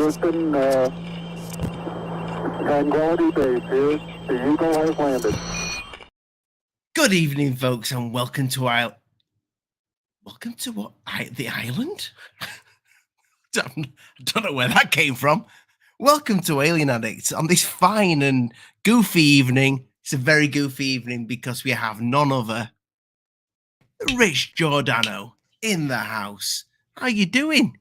Houston, Tranquility Base here. The Eagle has landed. Good evening, folks, and welcome to our... Welcome to what? The island? I don't know where that came from. Welcome to Alien Addicts on this fine and goofy evening. It's a very goofy evening because we have none other Rich Giordano in the house. How you doing?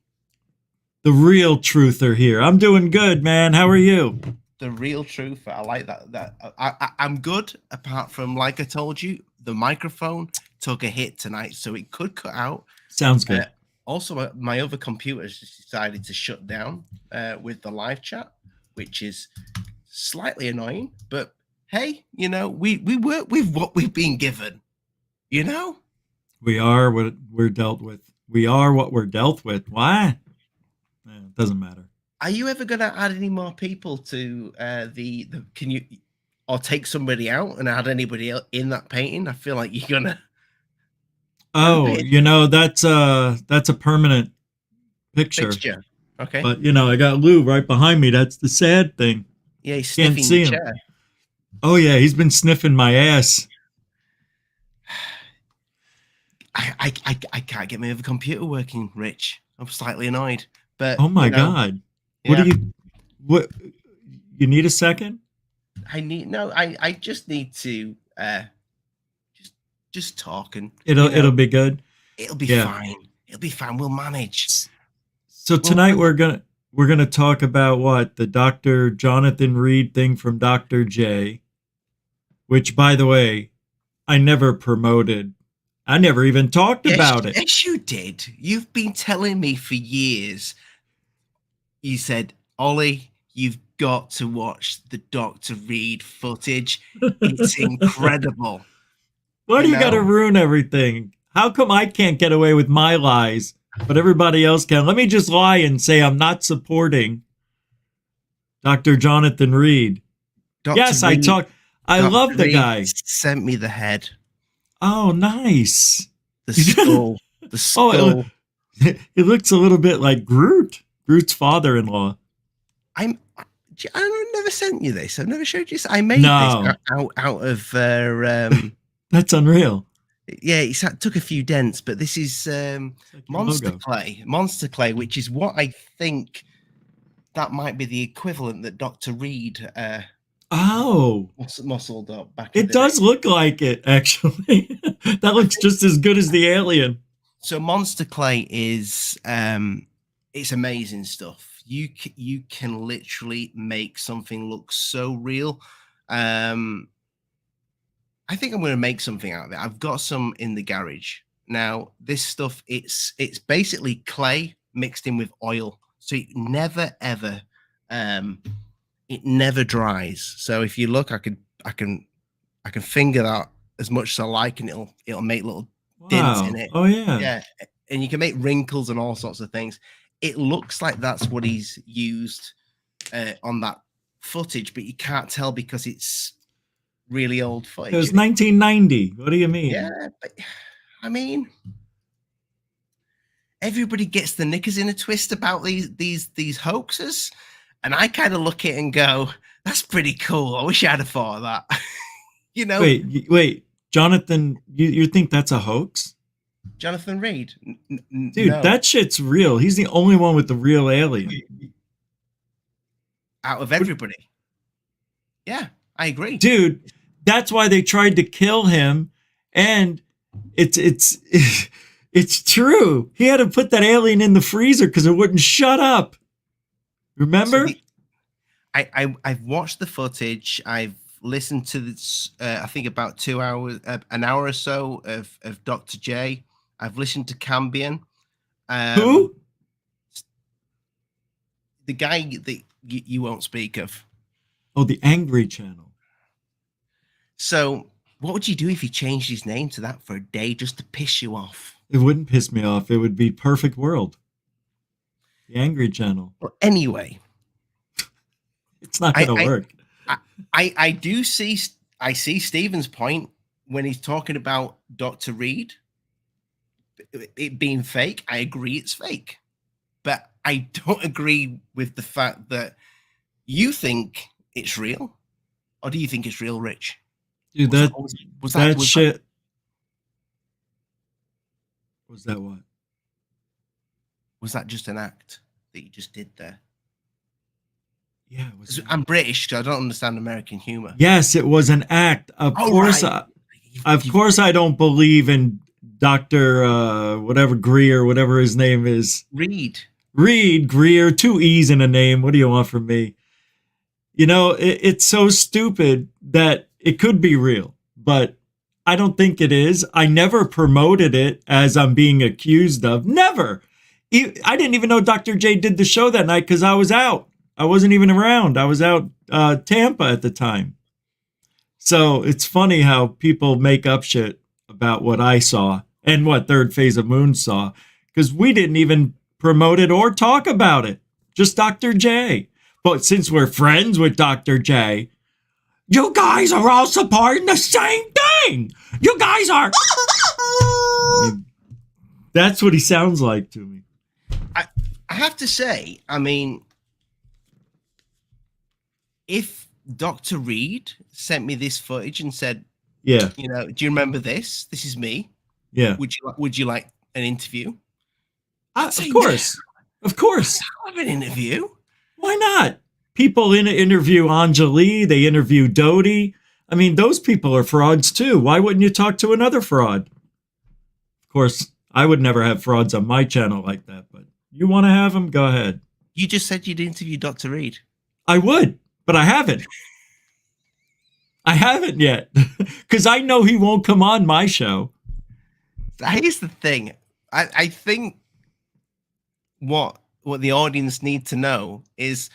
The real truther here. I'm doing good, man. How are you? The real truth. I like that. I'm good, apart from, like I told you, the microphone took a hit tonight, so it could cut out. Sounds good. Also, my other computer decided to shut down with the live chat, which is slightly annoying. But hey, you know, we work with what we've been given. You know, we are what we're dealt with. We are what we're dealt with. Why? It doesn't matter. Are you ever going to add any more people to the? Can you, or take somebody out and add anybody else in that painting? I feel like you're gonna. Oh, you know, that's a permanent picture. Okay. But you know, I got Lou right behind me. That's the sad thing. Yeah, he's sniffing your chair. Oh yeah, he's been sniffing my ass. I can't get my other computer working, Rich. I'm slightly annoyed. But oh my god, yeah. What you need a second? I just need to just talk, and it'll be good. It'll be fine. It'll be fine. We'll manage. So tonight we're gonna talk about what, the Dr. Jonathan Reed thing from Dr. J, which, by the way, I never promoted. I never even talked about it. Yes, you did. You've been telling me for years. You said, Ollie, you've got to watch the Dr. Reed footage. It's incredible. Why do you got to ruin everything? How come I can't get away with my lies, but everybody else can? Let me just lie and say I'm not supporting Dr. Jonathan Reed. Yes, Reed, I love the guy. Sent me the head. Oh, nice. The skull. The skull. Oh, it looks a little bit like Groot. Groot's father-in-law. I never sent you this. I've never showed you this. I made this out of... That's unreal. Yeah, it took a few dents, but this is Monster Clay, which is what I think that might be the equivalent that Dr. Reed muscled up back in the day. It does look like it, actually. That looks just as good as the alien. So Monster Clay is it's amazing stuff. You can literally make something look so real. I think I'm going to make something out of it. I've got some in the garage. Now, this stuff, it's basically clay mixed in with oil. So it never, ever, it never dries. So if you look, I can finger that as much as I like, and it'll make little dents in it. Oh, yeah. Yeah. And you can make wrinkles and all sorts of things. It looks like that's what he's used on that footage, but you can't tell because it's really old footage. It was 1990. What do you mean? Yeah, but I mean, everybody gets the knickers in a twist about these hoaxes, and I kind of look at it and go, "That's pretty cool. I wish I'd have thought of that." You know? Wait, Jonathan, you think that's a hoax? Jonathan Reed, dude, no. That shit's real. He's the only one with the real alien out of everybody. Yeah, I agree, dude. That's why they tried to kill him, and it's true. He had to put that alien in the freezer because it wouldn't shut up. Remember? So I've watched the footage. I've listened to this. I think about 2 hours, an hour or so of Dr. J. I've listened to Cambion. Who? The guy that you won't speak of. Oh, the Angry Channel. So, what would you do if he changed his name to that for a day just to piss you off? It wouldn't piss me off. It would be Perfect World. The Angry Channel. Well, anyway, it's not going to work. I see Steven's point when he's talking about Dr. Reed, it being fake. I agree it's fake. But I don't agree with the fact that you think it's real, or do you think it's real, Rich? Dude, that shit. Was that what? Was that just an act that you just did there? Yeah, it was. I'm British, so I don't understand American humor. Yes, it was an act. Of course, I don't believe in Dr. Whatever Greer, whatever his name is. Reed Greer, 2 E's in a name. What do you want from me? You know, it's so stupid that it could be real, but I don't think it is. I never promoted it as I'm being accused of. Never. I didn't even know Dr. J did the show that night because I was out. I wasn't even around. I was out Tampa at the time. So it's funny how people make up shit about what I saw and what Third Phase of Moon saw, because we didn't even promote it or talk about it. Just Dr. J. But since we're friends with Dr. J, you guys are all supporting the same thing. You guys are. I mean, that's what he sounds like to me. I have to say, I mean, if Dr. Reed sent me this footage and said, "Yeah, you know, do you remember this? This is me. Yeah. Would you like an interview?" Of course. Yeah. Of course. I'll have an interview. Why not? People interview Anjali. They interview Dodie. I mean, those people are frauds too. Why wouldn't you talk to another fraud? Of course, I would never have frauds on my channel like that, but you want to have them? Go ahead. You just said you'd interview Dr. Reed. I would, but I haven't. I haven't yet because I know he won't come on my show. Here's the thing. I think what the audience need to know is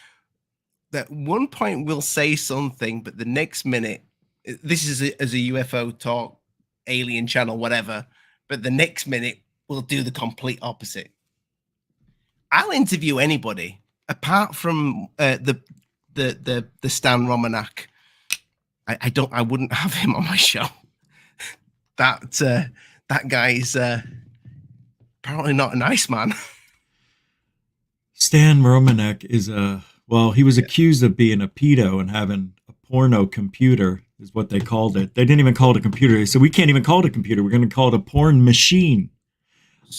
that one point we'll say something, but the next minute, this is as a UFO talk, alien channel, whatever, but the next minute we'll do the complete opposite. I'll interview anybody apart from the Stan Romanak. I wouldn't have him on my show. That guy's apparently not a nice man. Stan Romanek is he was accused of being a pedo and having a porno computer, is what they called it. They didn't even call it a computer. They said, we can't even call it a computer. We're going to call it a porn machine.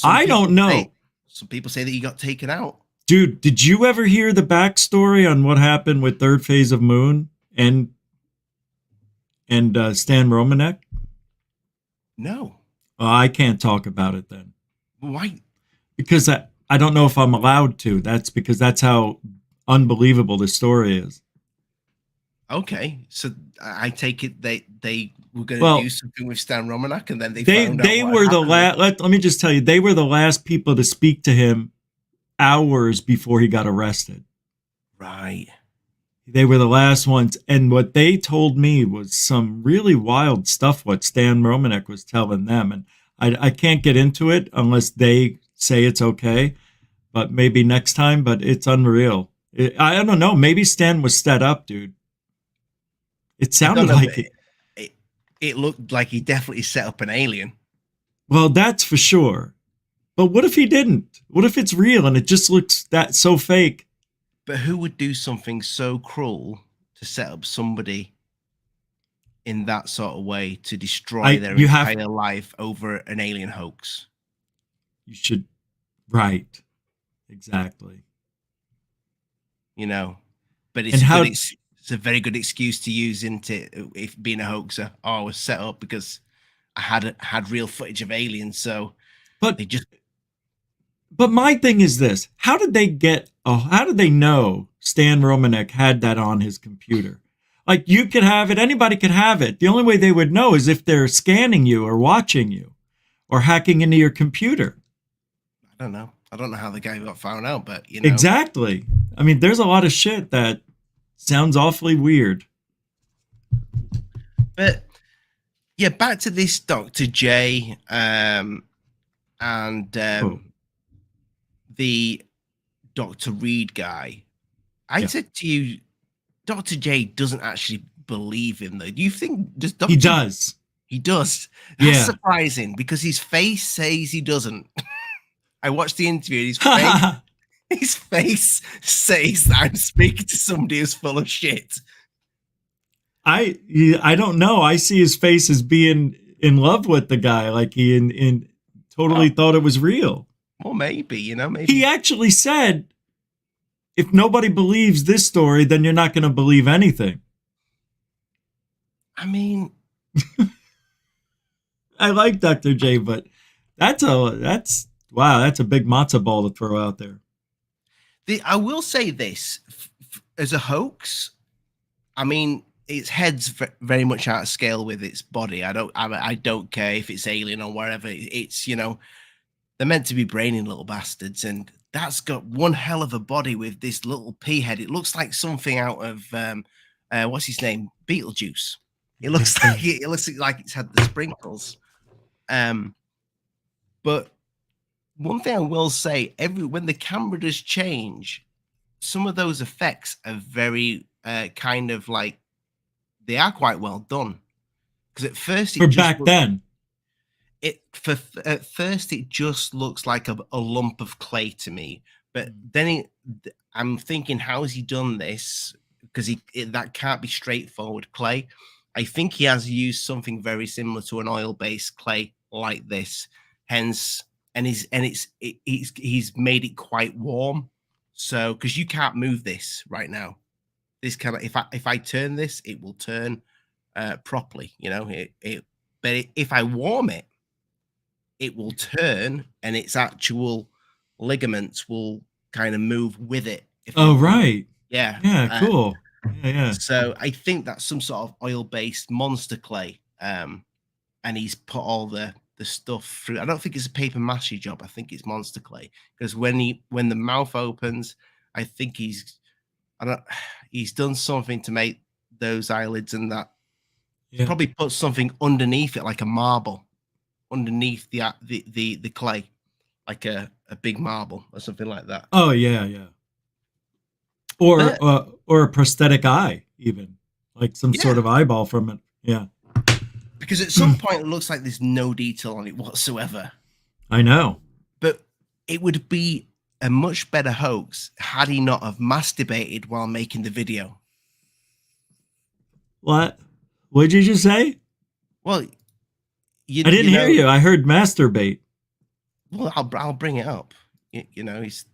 I don't know. Some people say that he got taken out. Dude, did you ever hear the backstory on what happened with Third Phase of Moon and Stan Romanek? No. I can't talk about it then. Why? Because I don't know if I'm allowed to. That's because that's how unbelievable the story is. Okay, so I take it they were going to do something with Stan Romanek, and then they were the last. Let me just tell you, they were the last people to speak to him hours before he got arrested. Right. They were the last ones, and what they told me was some really wild stuff. What Stan Romanek was telling them, and I can't get into it unless they say it's okay. But maybe next time. But it's unreal. I don't know. Maybe Stan was set up, dude. It sounded like it looked like he definitely set up an alien. Well, that's for sure. But what if he didn't? What if it's real and it just looks so fake? But who would do something so cruel to set up somebody in that sort of way to destroy their entire life over an alien hoax? You should. Right. Exactly. You know, but it's a very good excuse to use into if being a hoaxer. Oh, I was set up because I had real footage of aliens. So, but my thing is this: how did they know Stan Romanek had that on his computer? Like, you could have it, anybody could have it. The only way they would know is if they're scanning you or watching you or hacking into your computer. I don't know. I don't know how the guy got found out, but you know. Exactly. I mean, there's a lot of shit that sounds awfully weird. But yeah, back to this Dr. J and the Dr. Reed guy. I said to you, Dr. J doesn't actually believe him, though. Do you think he does? He does. That's surprising because his face says he doesn't. I watched the interview. His face, His face says that I'm speaking to somebody who's full of shit. I don't know. I see his face as being in love with the guy, like he totally thought it was real. Well, maybe, maybe. He actually said, if nobody believes this story, then you're not going to believe anything. I mean, I like Dr. J, but that's a big matzo ball to throw out there. I will say this, as a hoax, I mean, its head's very much out of scale with its body. I don't care if it's alien or wherever. It's, they're meant to be brainy little bastards, and that's got one hell of a body with this little pea head. It looks like something out of what's his name, Beetlejuice. It looks like it's had the sprinkles. But one thing I will say, when the camera does change, some of those effects are very kind of like, they are quite well done. Because at first, at first it just looks like a lump of clay to me. But then I'm thinking, how has he done this? Because that can't be straightforward clay. I think he has used something very similar to an oil-based clay like this. Hence, he's made it quite warm. So, because you can't move this right now. This kind of, if I turn this, it will turn properly. But if I warm it, it will turn, and its actual ligaments will kind of move with it. Right. Yeah. Yeah. Cool. Yeah. So I think that's some sort of oil-based monster clay, and he's put all the stuff through. I don't think it's a paper mache job. I think it's monster clay, because when the mouth opens, I think he's done something to make those eyelids, and that probably put something underneath it, like a marble, underneath the clay, like a big marble or something like that. Oh yeah. Or a prosthetic eye, even like some sort of eyeball from it. Yeah. Because at some point it looks like there's no detail on it whatsoever. I know. But it would be a much better hoax had he not have masturbated while making the video. What? What did you just say? Well, I didn't hear you. I heard masturbate. Well, I'll bring it up. It's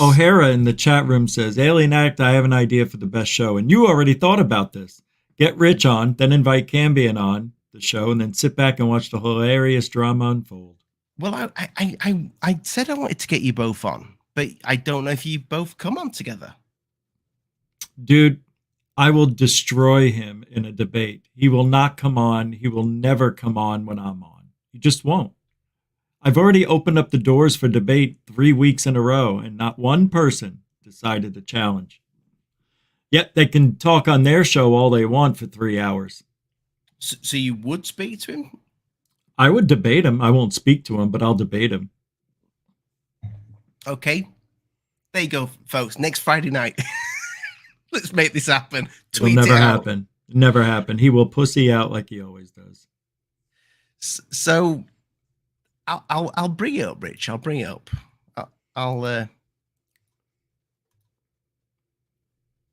O'Hara in the chat room says, Alien Addict, I have an idea for the best show. And you already thought about this. Get Rich on, then invite Cambion on the show, and then sit back and watch the hilarious drama unfold. Well, I said I wanted to get you both on, but I don't know if you both come on together. Dude, I will destroy him in a debate. He will not come on. He will never come on when I'm on. He just won't. I've already opened up the doors for debate 3 weeks in a row, and not one person decided to challenge. Yet they can talk on their show all they want for 3 hours. So you would speak to him? I would debate him. I won't speak to him, but I'll debate him. Okay. There you go, folks. Next Friday night. Let's make this happen. It'll never happen. Never happen. He will pussy out like he always does. So I'll bring it up, Rich. I'll bring it up.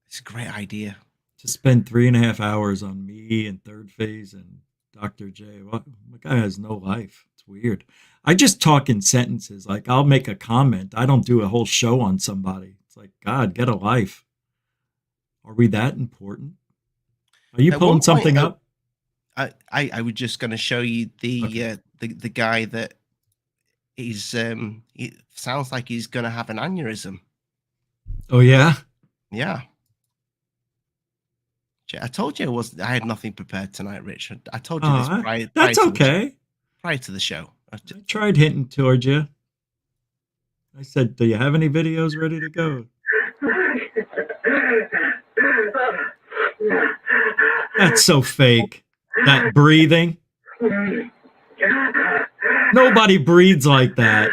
It's a great idea. To spend 3.5 hours on me and Third Phase and Dr. J. My guy has no life. It's weird. I just talk in sentences. Like, I'll make a comment. I don't do a whole show on somebody. It's like, God, get a life. Are we that important? Are you pulling something up? I was just going to show you the guy that is. It sounds like he's going to have an aneurysm. Oh yeah. Yeah. I told you I had nothing prepared tonight, Rich. I told you this prior. That's okay. Prior to the show, I tried hinting towards you. I said, "Do you have any videos ready to go?" That's so fake. That breathing. Nobody breathes like that.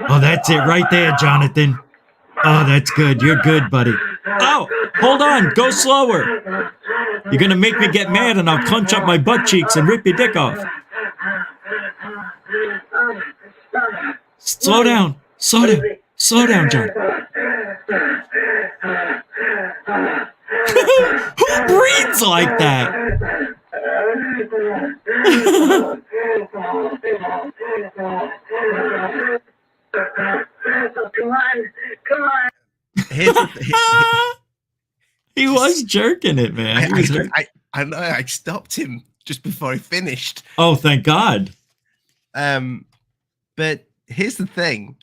Oh, that's it right there, Jonathan. Oh, that's good. You're good, buddy. Oh, hold on. Go slower. You're going to make me get mad and I'll clench up my butt cheeks and rip your dick off. Slow down. Slow down. Slow down, John. Who breathes like that? Come on. Here's the thing. He was jerking it, man. I know. I stopped him just before he finished. Oh, thank God. But here's the thing.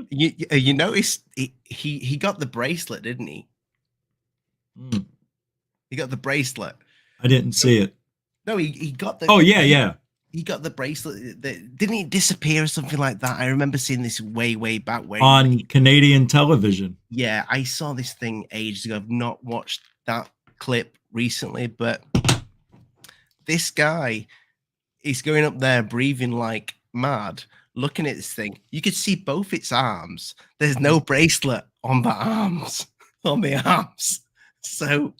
You noticed he got the bracelet, didn't he? Mm. He got the bracelet. I didn't see it. No, he got the. Oh, yeah. He got the bracelet. Didn't he disappear or something like that? I remember seeing this way back when on Canadian television. Yeah, I saw this thing ages ago. I've not watched that clip recently, but this guy is going up there breathing like mad, looking at this thing. You could see both its arms. There's no bracelet on the arms. So,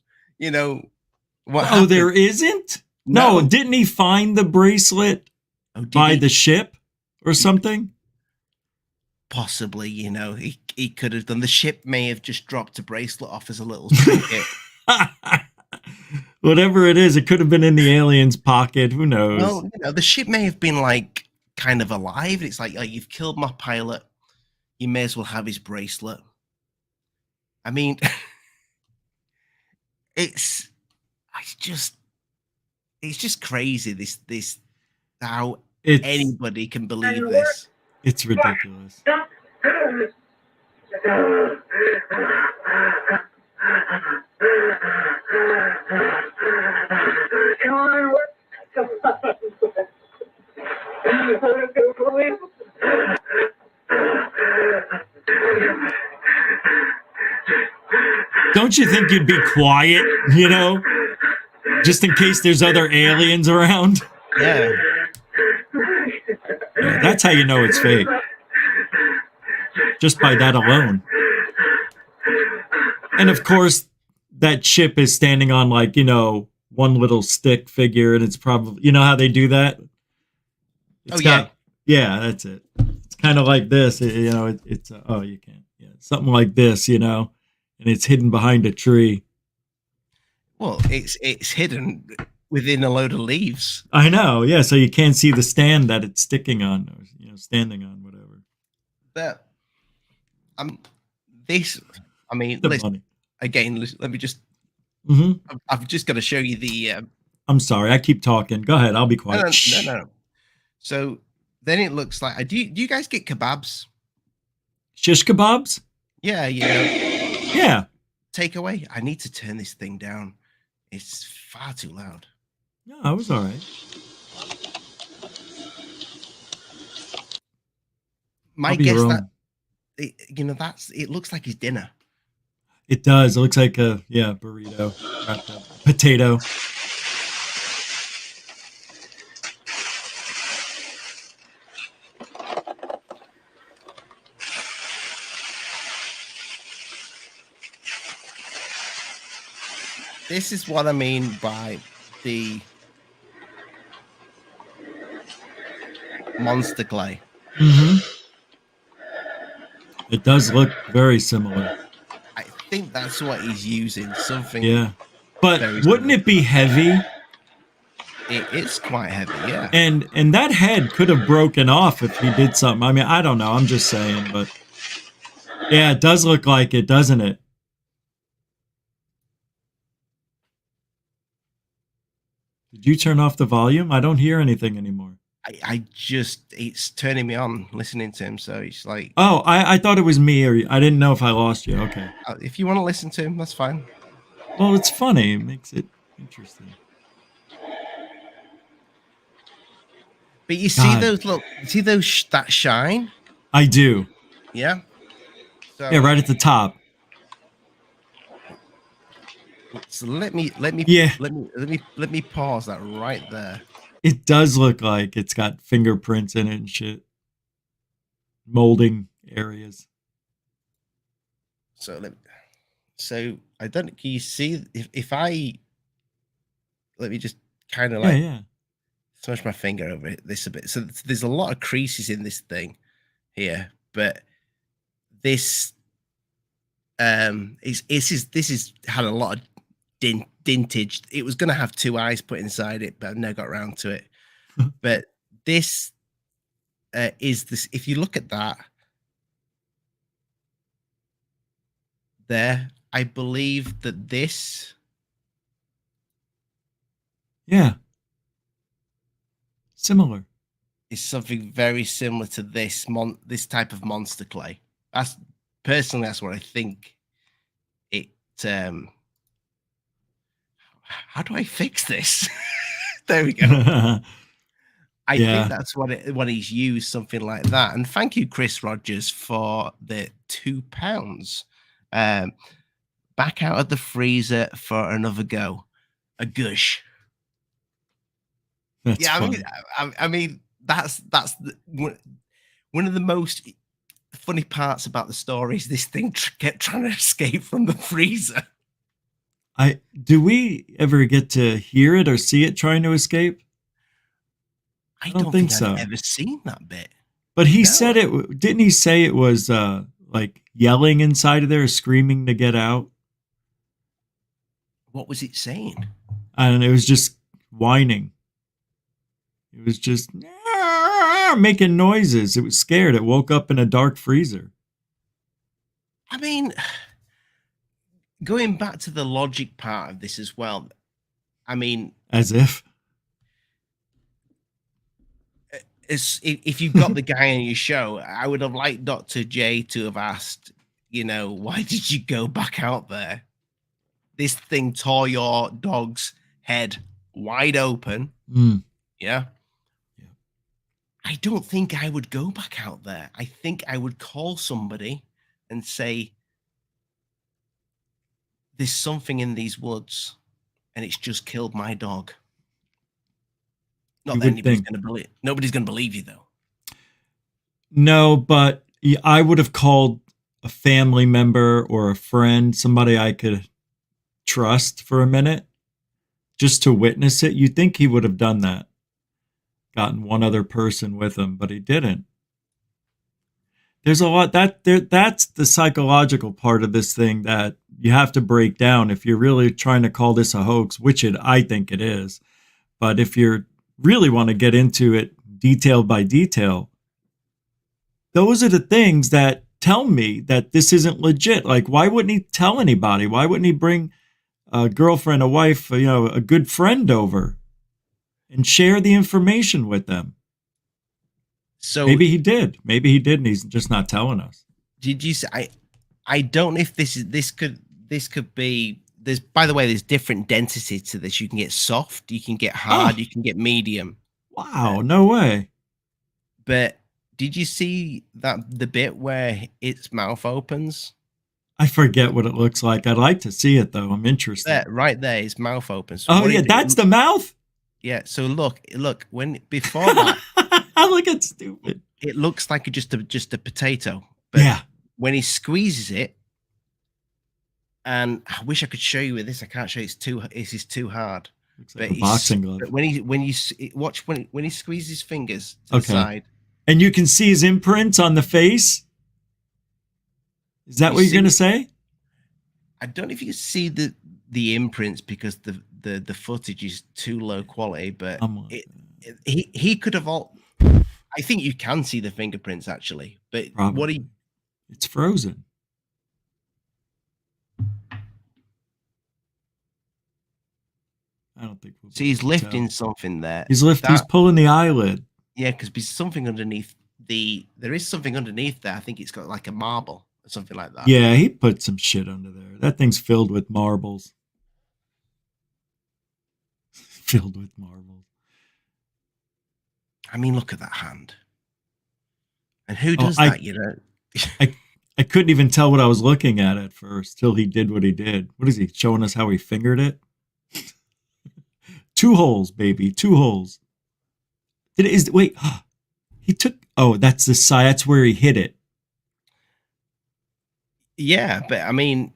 what happened? There isn't? No, didn't he find the bracelet by the ship or something? Possibly, he could have done. The ship may have just dropped a bracelet off as a little trinket. Whatever it is, it could have been in the alien's pocket. Who knows? Well, the ship may have been like kind of alive. It's like you've killed my pilot. You may as well have his bracelet. I mean, it's just crazy. This how anybody can believe this. It's ridiculous. Come on, Don't you think you'd be quiet, just in case there's other aliens around? Yeah. Yeah, that's how you know it's fake. Just by that alone. And of course, that ship is standing on one little stick figure, and it's probably, you know how they do that? Yeah, that's it. It's kind of like this, you can't. Yeah, something like this, and it's hidden behind a tree. Well, it's hidden within a load of leaves. I know, yeah, so you can't see the stand that it's sticking on, or, standing on, whatever. But, listen, again, let me just, I've just got to show you the... I'm sorry, I keep talking. Go ahead, I'll be quiet. No. So, then it looks like, do you guys get kebabs? Shish kebabs? Yeah, Yeah. Takeaway. I need to turn this thing down. It's far too loud. No, I was all right. My guess that it looks like his dinner. It does. It looks like a burrito, wrapped up. Potato. This is what I mean by the monster clay. It does look very similar. I think that's what he's using. Something. Yeah. But wouldn't it be heavy? It is quite heavy, yeah. And that head could have broken off if he did something. I mean, I don't know. I'm just saying, but yeah, it does look like it, doesn't it? Did you turn off the volume? I don't hear anything anymore. It's turning me on listening to him, so it's like... Oh, I thought it was me, or I didn't know if I lost you. Okay. If you want to listen to him, that's fine. Well, it's funny. It makes it interesting. But you see that shine? I do. Yeah? So, yeah, right at the top. So let me pause that right there. It does look like it's got fingerprints in it and shit. Molding areas. So I don't. Can you see if I? Let me just kind of like smush my finger over this a bit. So there's a lot of creases in this thing. here, but this this is had a lot of dentage. It was going to have 2 eyes put inside it, but I've never got around to it. But this is this. If you look at that there, I believe that this. Yeah. Similar. Is something very similar to this this type of monster clay. That's personally that's what I think. It how do I fix this? There we go. I think that's what he's used, something like that. And thank you, Chris Rogers, for the £2. Back out of the freezer for another go. A gush. That's funny. I mean that's one of the most funny parts about the story is this thing kept trying to escape from the freezer. Do we ever get to hear it or see it trying to escape? I don't think so. I've ever seen that bit. But he said it. Didn't he say it was like yelling inside of there, screaming to get out? What was it saying? And it was just whining. It was just making noises. It was scared. It woke up in a dark freezer. I mean, going back to the logic part of this as well. I mean, as if. If you've got the guy on your show, I would have liked Dr. J to have asked, why did you go back out there? This thing tore your dog's head wide open. Yeah. I don't think I would go back out there. I think I would call somebody and say, there's something in these woods and it's just killed my dog. Not that anybody's going to believe. Nobody's going to believe you, though. No, but I would have called a family member or a friend, somebody I could trust for a minute, just to witness it. You'd think he would have done that, gotten one other person with him, but he didn't. There's a lot that's the psychological part of this thing that you have to break down if you're really trying to call this a hoax, which I think it is. But if you're really want to get into it detail by detail, those are the things that tell me that this isn't legit. Like, why wouldn't he tell anybody? Why wouldn't he bring a girlfriend, a wife, a good friend over and share the information with them? So maybe he did, and he's just not telling us. Did you say? I don't know if this could be. There's, by the way, there's different density to this. You can get soft, you can get hard, you can get medium. Wow, no way. But did you see the bit where its mouth opens? I forget what it looks like. I'd like to see it though. I'm interested. Right there, his mouth opens. So that's the mouth? Yeah. So look, when before that, look at stupid. It looks like just a potato. But when he squeezes it. And I wish I could show you with this. I can't show you. It's too hard. Looks like a boxing glove. But when he squeezes his fingers to the side, and you can see his imprints on the face. Is that what you're going to say? I don't know if you can see the imprints because the footage is too low quality. But he could have all. I think you can see the fingerprints actually. But probably. It's frozen. I don't think we'll see. He's lifting something there. He's pulling the eyelid. Yeah, because there's something underneath there is something underneath there. I think it's got like a marble or something like that. Yeah, he put some shit under there. That thing's filled with marbles. Filled with marbles. I mean, look at that hand. And who does that? I couldn't even tell what I was looking at first till he did what he did. What is he showing us? How he fingered it? 2 holes, baby. 2 holes. Wait, he took. Oh, that's the side. That's where he hit it. Yeah, but I mean,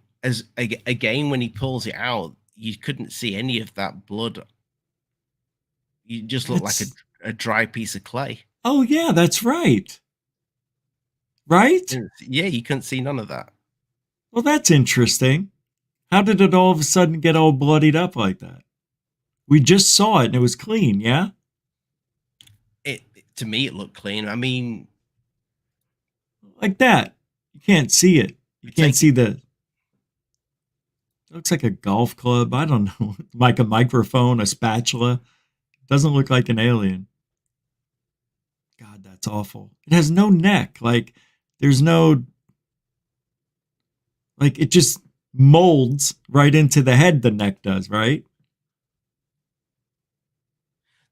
again, when he pulls it out, you couldn't see any of that blood. You just look like a dry piece of clay. Oh yeah, that's right. right? Yeah, you couldn't see none of that. Well, that's interesting. How did it all of a sudden get all bloodied up like that? We just saw it and it was clean, yeah? It to me, it looked clean. I mean, Like that. You can't see it. You can't see the. It looks like a golf club. I don't know. Like a microphone, a spatula. Doesn't look like an alien. God, that's awful. It has no neck. Like, there's no. Like, it just molds right into the head, the neck does, right?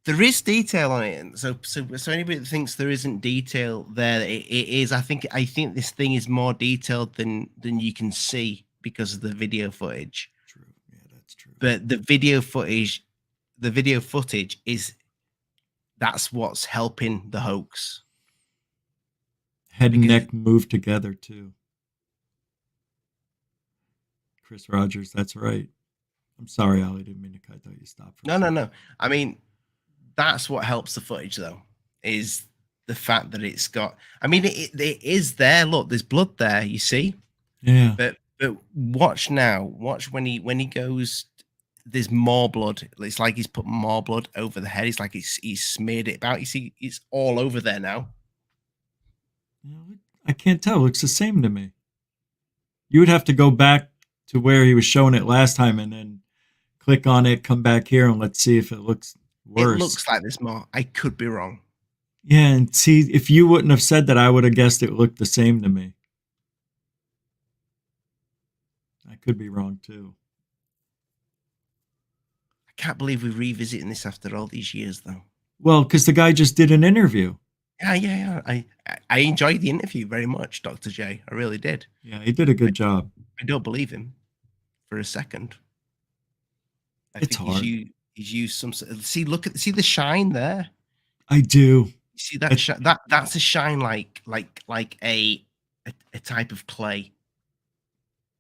there is detail on it, and so anybody that thinks there isn't detail there, it is. I think this thing is more detailed than you can see because of the video footage. True. Yeah, that's true. But the video footage is that's what's helping the hoax. Head and neck move together too. Chris Rogers, that's right. I'm sorry, Ollie, didn't mean to cut. I thought you stopped. No. I mean, that's what helps the footage, though, is the fact that it's got. I mean, it is there. Look, there's blood there. You see. Yeah. But watch now. Watch when he goes. There's more blood. It's like he's put more blood over the head. It's like he's smeared it about. You see, it's all over there now. I can't tell. It looks the same to me. You would have to go back to where he was showing it last time and then click on it, come back here, and let's see if it looks worse. It looks like this more. I could be wrong. Yeah, and see, if you wouldn't have said that, I would have guessed it looked the same to me. I could be wrong, too. I can't believe we're revisiting this after all these years, though. Well, because the guy just did an interview. Yeah. I enjoyed the interview very much, Dr. J. I really did. Yeah, he did a good job. I don't believe him for a second. It's hard. He's used some. See the shine there. I do. You see that that's a shine like a type of clay.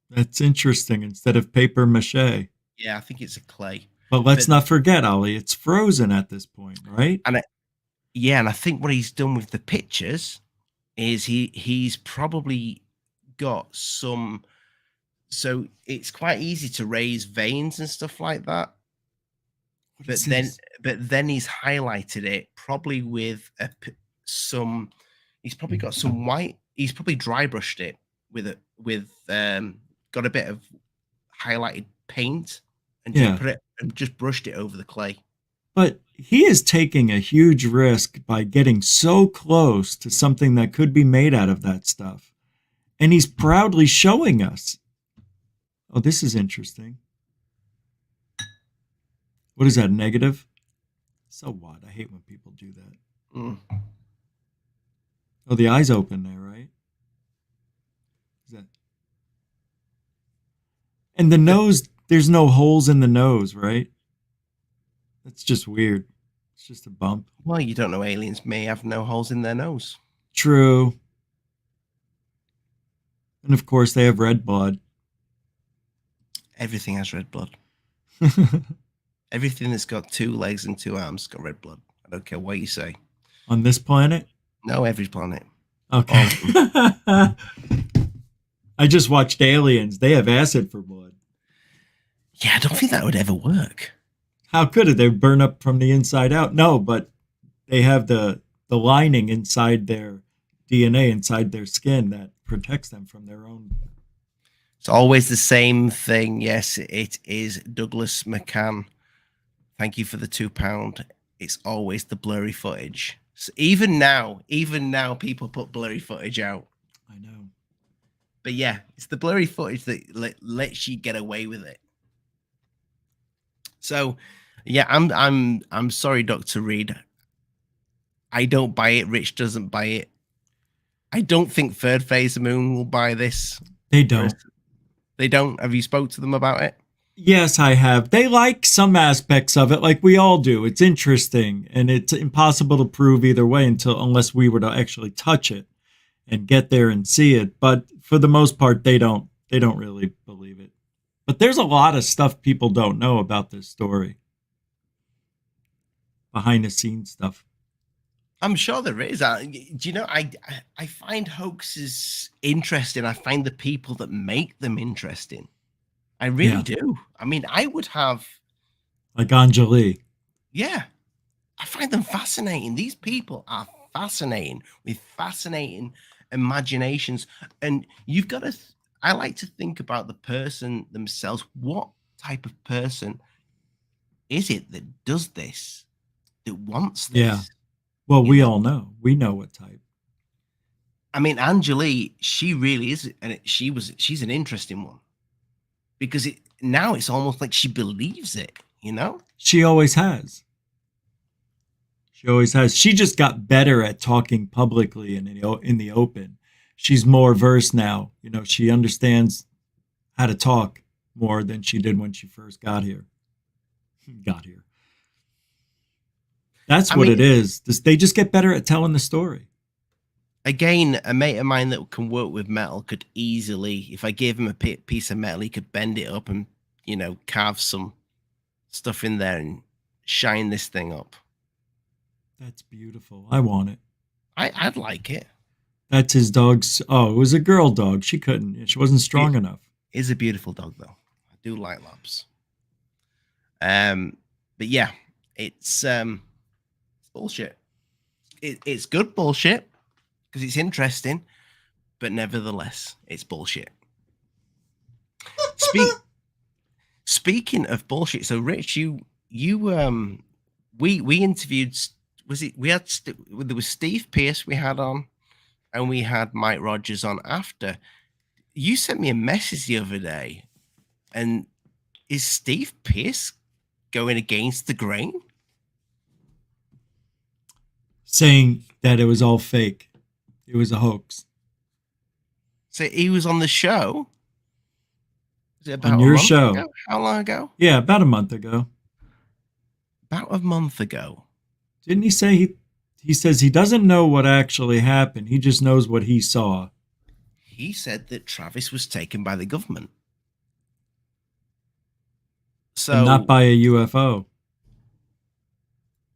That's interesting. Instead of paper mache. Yeah, I think it's a clay. But let's not forget, Ollie, it's frozen at this point, right? And I think what he's done with the pictures is he's probably got some. So it's quite easy to raise veins and stuff like that. But then he's highlighted it probably with some. He's probably got some white. He's probably dry brushed it with got a bit of highlighted paint and just brushed it over the clay. But he is taking a huge risk by getting so close to something that could be made out of that stuff, and he's proudly showing us. Oh, this is interesting. What is that, negative? So what? I hate when people do that. Mm. Oh, the eye's open there, right? Is that... And the nose, there's no holes in the nose, right? That's just weird. It's just a bump. Well, you don't know, aliens may have no holes in their nose. True. And of course, they have red blood. Everything has red blood. Everything that's got 2 legs and 2 arms got red blood. I don't care what you say. On this planet? No, every planet. Okay. I just watched Aliens. They have acid for blood. Yeah, I don't think that would ever work. How could it? They burn up from the inside out? No, but they have the lining inside their DNA, inside their skin that protects them from their own. It's always the same thing. Yes, it is Douglas McCann. Thank you for the £2. It's always the blurry footage. So even now, people put blurry footage out. I know. But yeah, it's the blurry footage that lets you get away with it. So, yeah, I'm sorry, Dr. Reed. I don't buy it. Rich doesn't buy it. I don't think Third Phase Moon will buy this. They don't. They don't. Have you spoke to them about it? Yes, I have. They like some aspects of it, like we all do. It's interesting, and it's impossible to prove either way unless we were to actually touch it and get there and see it. But for the most part, they don't really believe it. But there's a lot of stuff people don't know about this story. Behind the scenes stuff. I'm sure there is. Do you know? I find hoaxes interesting. I find the people that make them interesting. I really Yeah. do. I mean, I would have. Like Anjali. Yeah, I find them fascinating. These people are fascinating with fascinating imaginations, and you've got to. I like to think about the person themselves. What type of person is it that does this? That wants this? Yeah. Well, You we know? all know. We know what type. I mean, Anjali, she really is, and she's an interesting one because now it's almost like she believes it. You know? She always has. She always has. She just got better at talking publicly and in the open. She's more versed now. You know, she understands how to talk more than she did when she first got here. That's what it is. They just get better at telling the story. Again, a mate of mine that can work with metal could easily, if I gave him a piece of metal, he could bend it up and, carve some stuff in there and shine this thing up. That's beautiful. I want it. I'd like it. That's his dog's. Oh, it was a girl dog. She couldn't. She wasn't strong enough. It is a beautiful dog, though. I do like labs. But yeah, it's bullshit. It's good bullshit because it's interesting, but nevertheless, it's bullshit. Speaking of bullshit, so Rich, we interviewed. There was Steve Pierce we had on, and we had Mike Rogers on after. You sent me a message the other day, and is Steve Pierce going against the grain? Saying that it was all fake. It was a hoax. So he was on the show? Was it about on your show? Ago? How long ago? Yeah, about a month ago. About a month ago. Didn't he say he says he doesn't know what actually happened. He just knows what he saw. He said that Travis was taken by the government. So and not by a UFO.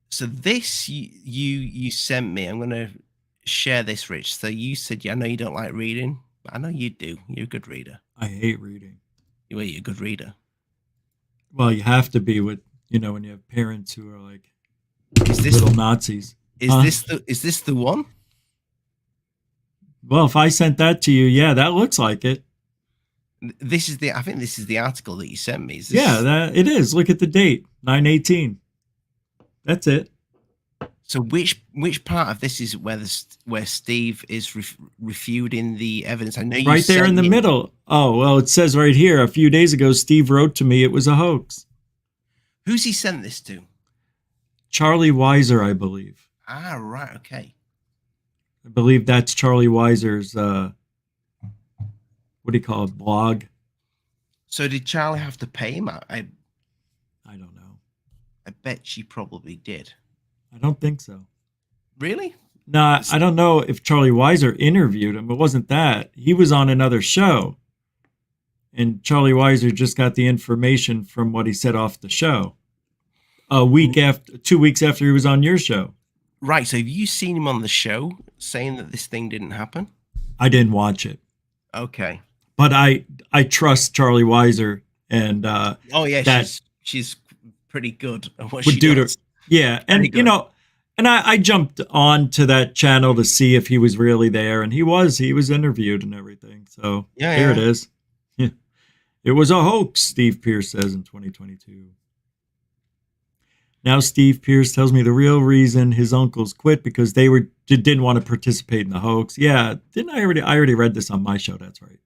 So this you sent me. I'm going to share this, Rich. So you said, I know you don't like reading, but I know you do. You're a good reader. I hate reading. Well, you're a good reader. Well, you have to be with, when you have parents who are like little Nazis. Is this the one? Well, if I sent that to you, yeah, that looks like it. I think this is the article that you sent me. It is. Look at the date, 9/18. That's it. So which part of this is where Steve is refuting the evidence? I know you right there in the middle. Oh, well, it says right here, a few days ago, Steve wrote to me it was a hoax. Who's he sent this to? Charlie Weiser, I believe. Ah, right. Okay. I believe that's Charlie Weiser's, what do you call it, blog? So did Charlie have to pay him? I don't know. I bet she probably did. I don't think so. Really? No, I don't know if Charlie Weiser interviewed him. It wasn't that. He was on another show. And Charlie Weiser just got the information from what he said off the show. 2 weeks after he was on your show. Right. So have you seen him on the show saying that this thing didn't happen? I didn't watch it. Okay. But I trust Charlie Weiser and she's pretty good at what she does. Yeah, and and I jumped on to that channel to see if he was really there, and he was interviewed and everything. So it is. Yeah. It was a hoax, Steve Pierce says in 2022. Now Steve Pierce tells me the real reason his uncles quit because they didn't want to participate in the hoax. Yeah, didn't I already read this on my show? That's right.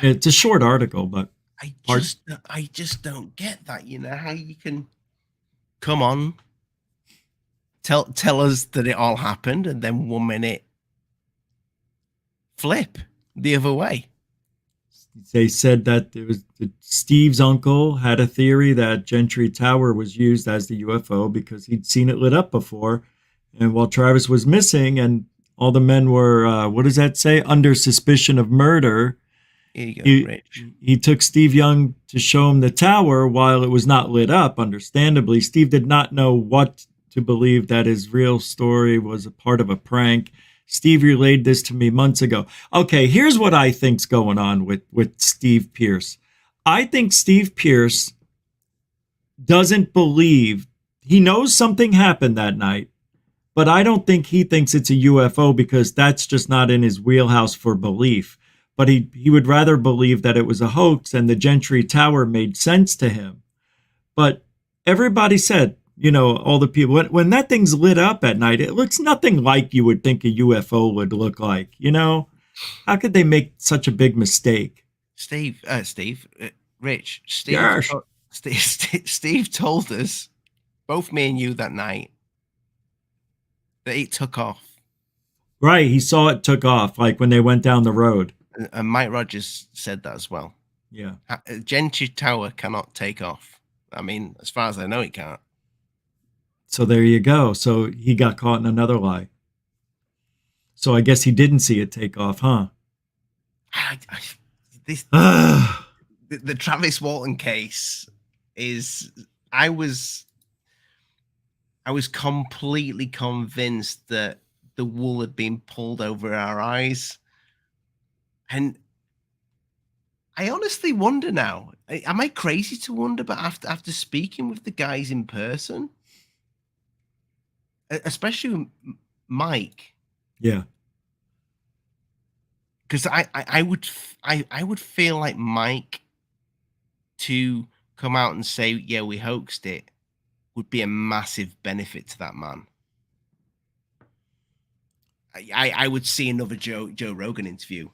It's a short article, but I just don't get that. How you can come on, tell us that it all happened, and then 1 minute flip the other way. They said that Steve's uncle had a theory that Gentry Tower was used as the UFO because he'd seen it lit up before, and while Travis was missing and all the men were what does that say, under suspicion of murder. Here you go, Rich. He took Steve Young to show him the tower while it was not lit up. Understandably, Steve did not know what to believe that his real story was a part of a prank. Steve relayed this to me months ago. Okay, here's what I think's going on with Steve Pierce. I think Steve Pierce doesn't believe, he knows something happened that night, but I don't think he thinks it's a UFO because that's just not in his wheelhouse for belief. But he would rather believe that it was a hoax and the Gentry Tower made sense to him. But everybody said, you know, all the people, when that thing's lit up at night, it looks nothing like you would think a UFO would look like. You know, how could they make such a big mistake? Rich, Yes. Steve told us, both me and you that night, that it took off. Right, he saw it took off, like when they went down the road. And Mike Rogers said that as well. Yeah. Gentry Tower cannot take off. I mean, as far as I know, it can't. So there you go. So he got caught in another lie. So I guess he didn't see it take off, huh? The Travis Walton case is, I was completely convinced that the wool had been pulled over our eyes. And I honestly wonder now, am I crazy to wonder, but after speaking with the guys in person, especially Mike. Yeah. Because I would feel like Mike to come out and say, yeah, we hoaxed it, would be a massive benefit to that man. I would see another Joe Rogan interview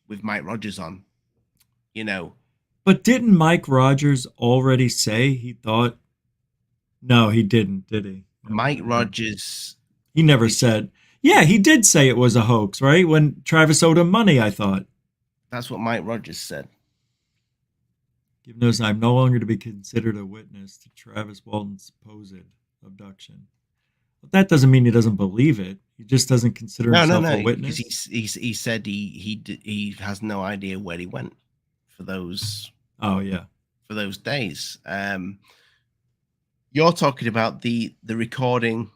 with Mike Rogers on, you know. But didn't Mike Rogers already say he thought? No, he didn't, did he? Mike Rogers. He never said. Yeah, he did say it was a hoax, right? When Travis owed him money, I thought. That's what Mike Rogers said. Given notice, I'm no longer to be considered a witness to Travis Walton's supposed abduction. But that doesn't mean he doesn't believe it. He just doesn't consider himself a witness. He said he has no idea where he went for those. Oh yeah, for those days. You're talking about the recording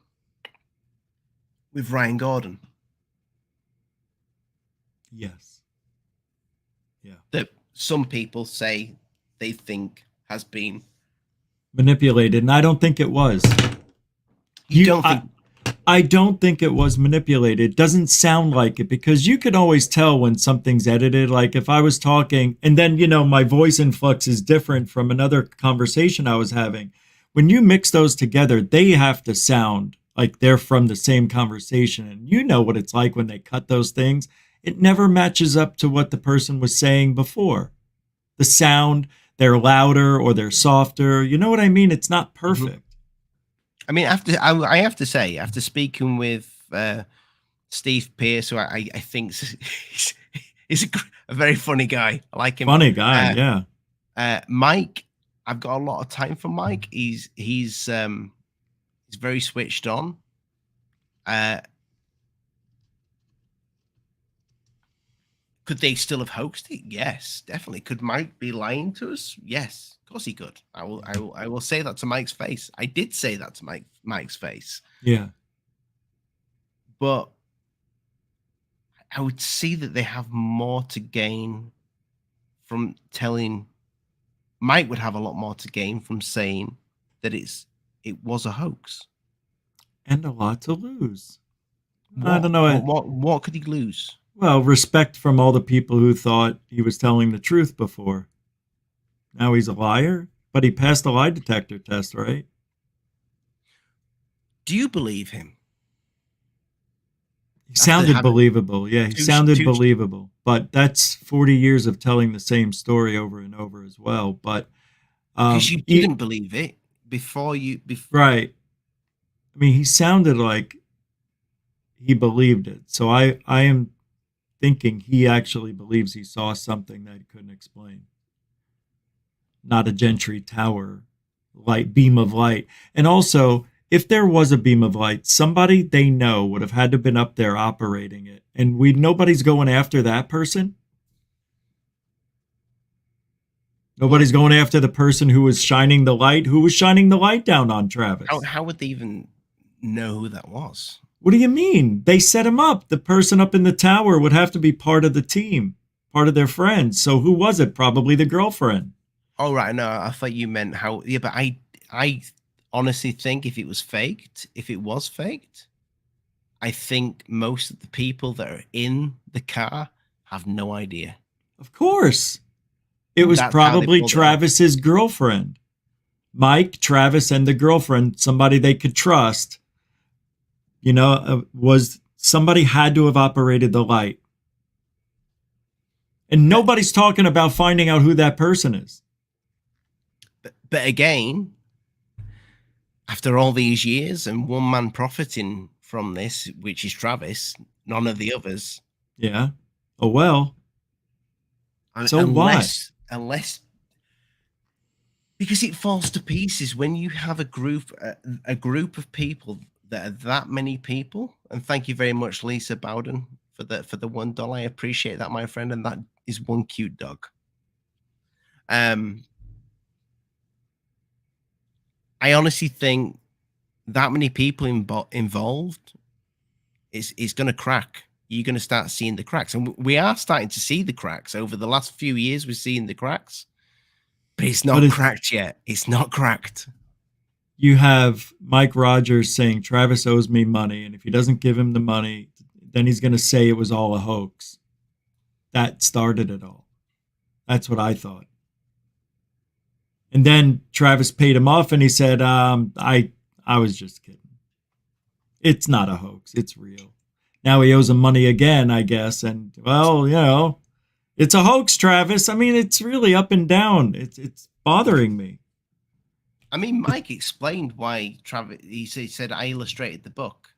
with Ryan Gordon. Yes. Yeah. That some people say they think has been manipulated, and I don't think it was. I don't think it was manipulated. It doesn't sound like it, because you could always tell when something's edited. Like if I was talking and then, you know, my voice influx is different from another conversation I was having. When you mix those together, they have to sound like they're from the same conversation. And you know what it's like when they cut those things. It never matches up to what the person was saying before. The sound, they're louder or they're softer. You know what I mean? It's not perfect. Mm-hmm. I mean, I have to say, after speaking with Steve Pierce, who I think is a very funny guy. I like him. Funny guy, yeah. Mike, I've got a lot of time for Mike. He's very switched on. Could they still have hoaxed it? Yes, definitely. Could Mike be lying to us? Yes, of course he could. I will say that to Mike's face. I did say that to Mike's face. Yeah. But I would see that they have more to gain from telling. Mike would have a lot more to gain from saying that it was a hoax. And a lot to lose. I don't know. What could he lose? Well, respect from all the people who thought he was telling the truth before. Now he's a liar, but he passed the lie detector test, right? Do you believe him? He sounded believable. Yeah, he sounded believable. But that's 40 years of telling the same story over and over as well. But because you didn't believe it before you. Right. I mean, he sounded like he believed it. So I am thinking he actually believes he saw something that he couldn't explain. Not a Gentry Tower beam of light. And also, if there was a beam of light, somebody they know would have had to been up there operating it. And nobody's going after that person. Nobody's going after the person who was shining the light. Who was shining the light down on Travis? How would they even know who that was. What do you mean? They set him up. The person up in the tower would have to be part of the team, part of their friends. So who was it? Probably the girlfriend. Oh, right. No, I thought you meant how. Yeah, but I honestly think if it was faked, I think most of the people that are in the car have no idea. Of course. It was That's how they probably pulled it off. Travis's girlfriend. Mike, Travis, and the girlfriend, somebody they could trust, was somebody had to have operated the light. And nobody's talking about finding out who that person is. But again, after all these years and one man profiting from this, which is Travis, none of the others. Yeah. Oh, well. So unless because it falls to pieces when you have a group of people that are that many people. And thank you very much, Lisa Bowden, for the $1. I appreciate that, my friend. And that is one cute dog. I honestly think that many people involved is going to crack. You're going to start seeing the cracks, and we are starting to see the cracks over the last few years. We're seeing the cracks, but it's not cracked yet. It's not cracked. You have Mike Rogers saying Travis owes me money, and if he doesn't give him the money, then he's going to say it was all a hoax. That started it all. That's what I thought. And then Travis paid him off, and he said, I was just kidding. It's not a hoax. It's real. Now he owes him money again, I guess. And, well, it's a hoax, Travis. I mean, it's really up and down. It's bothering me. I mean, Mike explained why Travis, he said, I illustrated the book.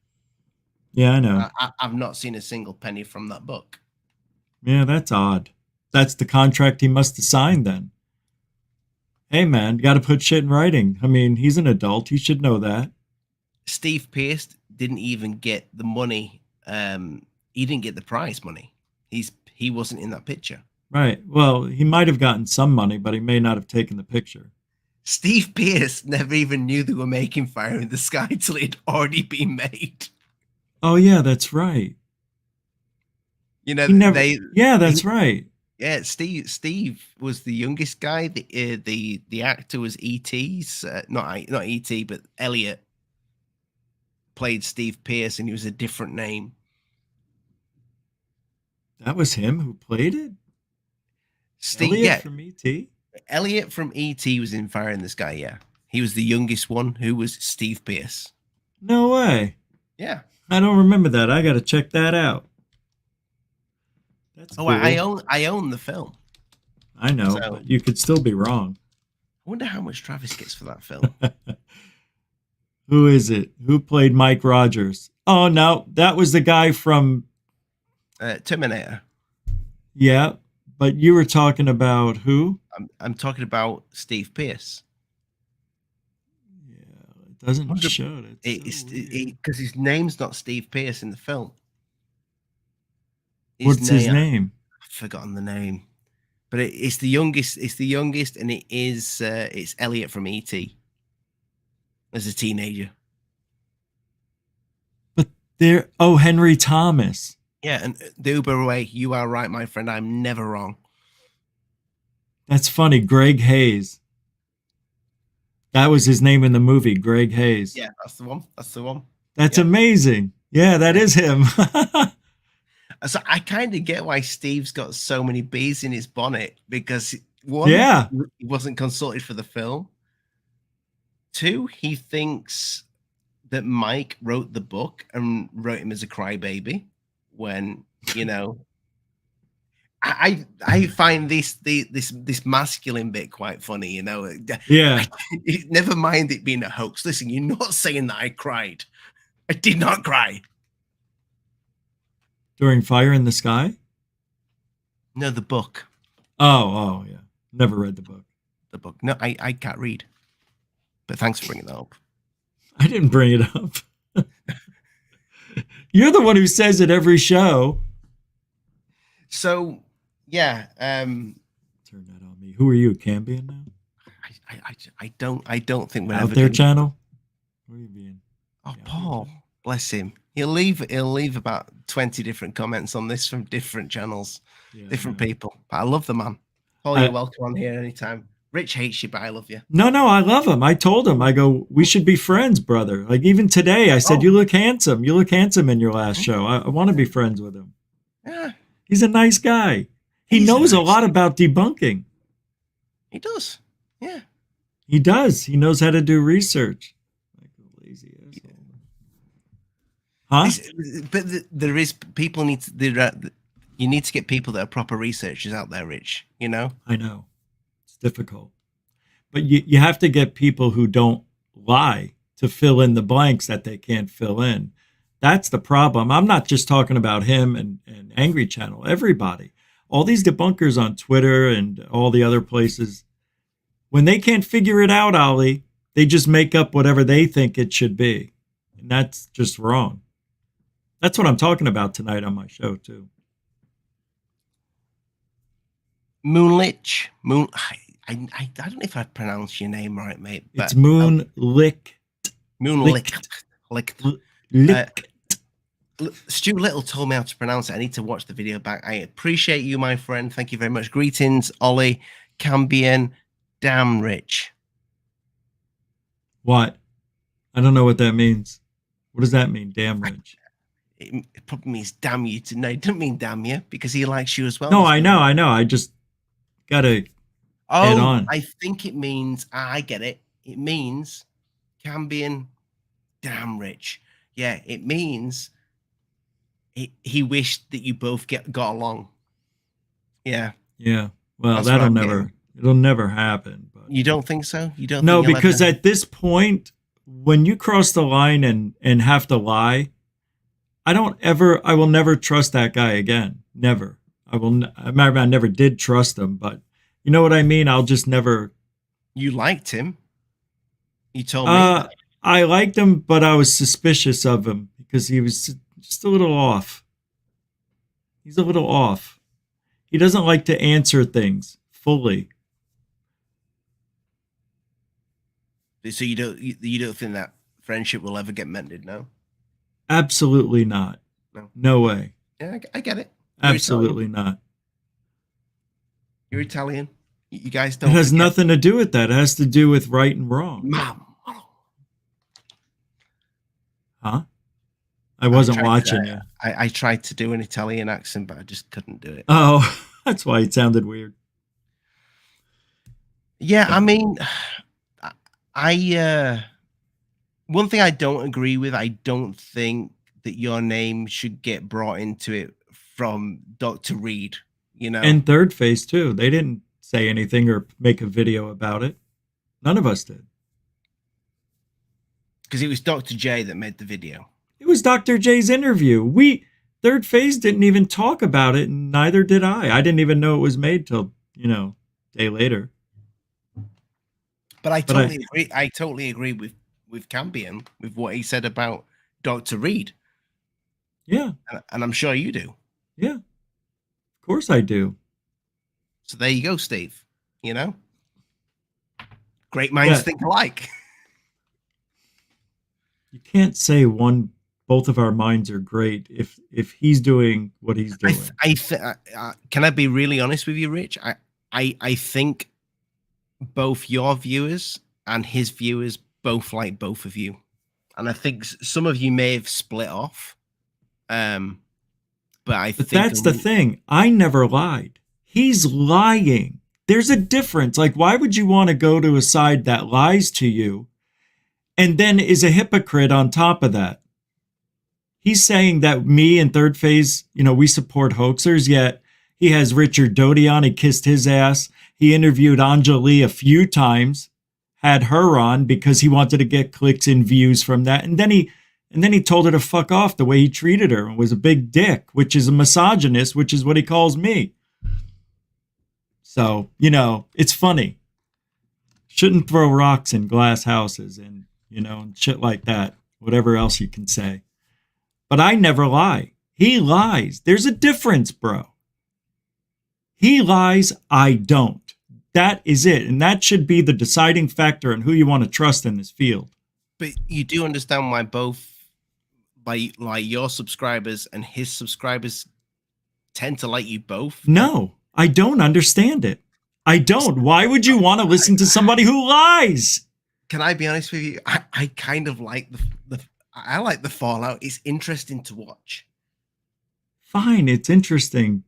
Yeah, I know. I've not seen a single penny from that book. Yeah, that's odd. That's the contract he must have signed then. Hey, man, you got to put shit in writing. I mean, he's an adult. He should know that. Steve Pierce didn't even get the money. He didn't get the prize money. He wasn't in that picture. Right. Well, he might have gotten some money, but he may not have taken the picture. Steve Pierce never even knew they were making Fire in the Sky till it had already been made. Oh, yeah, that's right. That's right. Yeah, Steve was the youngest guy. The actor was E.T.'s, not E.T., but Elliot played Steve Pierce, and he was a different name. That was him who played it? Elliot from E.T.? Elliot from E.T. was in Fire in the Sky, yeah. He was the youngest one, who was Steve Pierce. No way. Yeah. I don't remember that. I got to check that out. That's cool. I own the film. I know, but you could still be wrong. I wonder how much Travis gets for that film. Who is it? Who played Mike Rogers? Oh, no, that was the guy from Terminator. Yeah, but you were talking about who? I'm talking about Steve Pierce. Yeah, it doesn't show it. Because his name's not Steve Pierce in the film. What's his name? I've forgotten the name, but it's the youngest. It's the youngest, and it's Elliot from E.T. as a teenager. But Henry Thomas. Yeah, and the Uber way. You are right, my friend. I'm never wrong. That's funny. Greg Hayes. That was his name in the movie, Greg Hayes. Yeah, that's the one. That's amazing. Yeah, that is him. So I kind of get why Steve's got so many bees in his bonnet, because one, he wasn't consulted for the film. Two, he thinks that Mike wrote the book and wrote him as a crybaby when, I find this masculine bit quite funny, Yeah. Never mind it being a hoax. Listen, you're not saying that I cried. I did not cry. During Fire in the Sky? No, the book. Oh, yeah. Never read the book. The book. No, I can't read. But thanks for bringing that up. I didn't bring it up. You're the one who says it every show. So, yeah. Turn that on me. Who are you, Cambion now? I don't think we're Out there channel? Where are you being? Oh, Paul. Oh, bless him. He'll leave about 20 different comments on this from different channels, different people. But I love the man. Paul, you're welcome on here anytime. Rich hates you, but I love you. No, I love him. I told him, I go, we should be friends, brother. Like even today, I said, you look handsome. You look handsome in your last show. I want to be friends with him. Yeah. He's a nice guy. He knows a lot about debunking. He does. Yeah. He does. He knows how to do research. Like a lazy asshole. Huh? But there is people need to, you need to get people that are proper researchers out there, Rich. You know. I know it's difficult, but you have to get people who don't lie to fill in the blanks that they can't fill in. That's the problem. I'm not just talking about him and Angry Channel. Everybody, all these debunkers on Twitter and all the other places, when they can't figure it out, Ollie, they just make up whatever they think it should be, and that's just wrong. That's what I'm talking about tonight on my show, too. Moonlich. I don't know if I'd pronounce your name right, mate. But, it's Moonlicht. Moonlicht. Stu Little told me how to pronounce it. I need to watch the video back. I appreciate you, my friend. Thank you very much. Greetings, Ollie, Cambian, damn Rich. What? I don't know what that means. What does that mean, damn Rich? It probably means damn you. No, it doesn't mean damn you because he likes you as well. No, I know. I just gotta get on. I think it means, I get it. It means Cambian, damn Rich. Yeah, it means he wished that you both got along. Yeah. Yeah. Well, it'll never happen. But you don't think so? You don't? No, because at this point, when you cross the line and have to lie, I will never trust that guy again. Never. I never did trust him, but you know what I mean? I'll just never. You liked him. You told me. I liked him, but I was suspicious of him because he was just a little off. He's a little off. He doesn't like to answer things fully. So you don't think that friendship will ever get mended, no? Absolutely not. No way. Yeah, I get it. Absolutely not. You're Italian. You guys don't. It has nothing to do with that. It has to do with right and wrong. Mom. Huh? I wasn't watching you. I tried to do an Italian accent, but I just couldn't do it. Oh, that's why it sounded weird. Yeah, I mean, one thing I don't agree with, I don't think that your name should get brought into it from Dr. Reed, you know? And Third Phase, too. They didn't say anything or make a video about it. None of us did. Because it was Dr. J that made the video. It was Dr. J's interview. Third Phase didn't even talk about it, and neither did I. I didn't even know it was made till, a day later. But I totally agree. I totally agree with Cambian, with what he said about Dr. Reed. Yeah. And I'm sure you do. Yeah. Of course I do. So there you go, Steve. Great minds think alike. You can't say both of our minds are great if he's doing what he's doing. Can I be really honest with you, Rich? I think both your viewers and his viewers both like both of you, and I think some of you may have split off. But that's the thing. I never lied. He's lying. There's a difference. Like, why would you want to go to a side that lies to you and then is a hypocrite on top of that? He's saying that me and Third Phase, we support hoaxers, yet he has Richard Doty on. He kissed his ass. He interviewed Anjali a few times, had her on because he wanted to get clicks and views from that. And then he told her to fuck off the way he treated her and was a big dick, which is a misogynist, which is what he calls me. So, it's funny. Shouldn't throw rocks in glass houses and, and shit like that. Whatever else you can say. But I never lie. He lies. There's a difference, bro. He lies. I don't. That is it. And that should be the deciding factor in who you want to trust in this field. But you do understand why both like your subscribers and his subscribers tend to like you both? No, I don't understand it. I don't. Why would you want to listen to somebody who lies? Can I be honest with you? I kind of like I like the fallout. It's interesting to watch. Fine, it's interesting,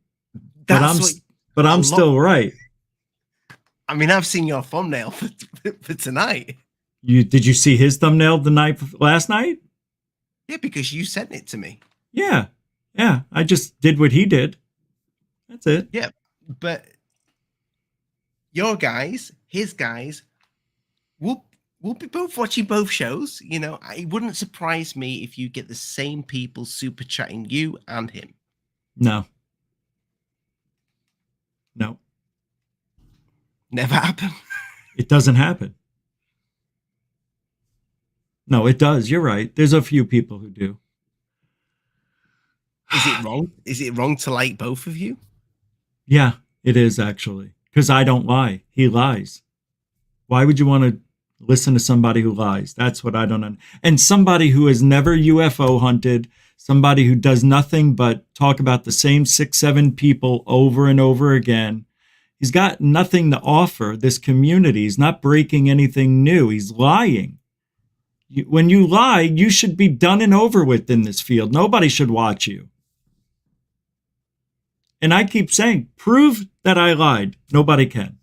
but That's I'm still right. I mean, I've seen your thumbnail for tonight. Did you see his thumbnail last night? Yeah, because you sent it to me. Yeah. I just did what he did. That's it. Yeah, but your guys, his guys, we'll be both watching both shows. You know, it wouldn't surprise me if you get the same people super chatting you and him. No. Never happen. It doesn't happen. No, it does. You're right. There's a few people who do. Is it wrong? Is it wrong to like both of you? Yeah, it is actually. Because I don't lie. He lies. Why would you want to listen to somebody who lies? That's what I don't understand. And somebody who has never UFO hunted, somebody who does nothing but talk about the same 6-7 people over and over again. He's got nothing to offer this community. He's not breaking anything new. He's lying. When you lie, you should be done and over with in this field. Nobody should watch you. And I keep saying, prove that I lied. Nobody can.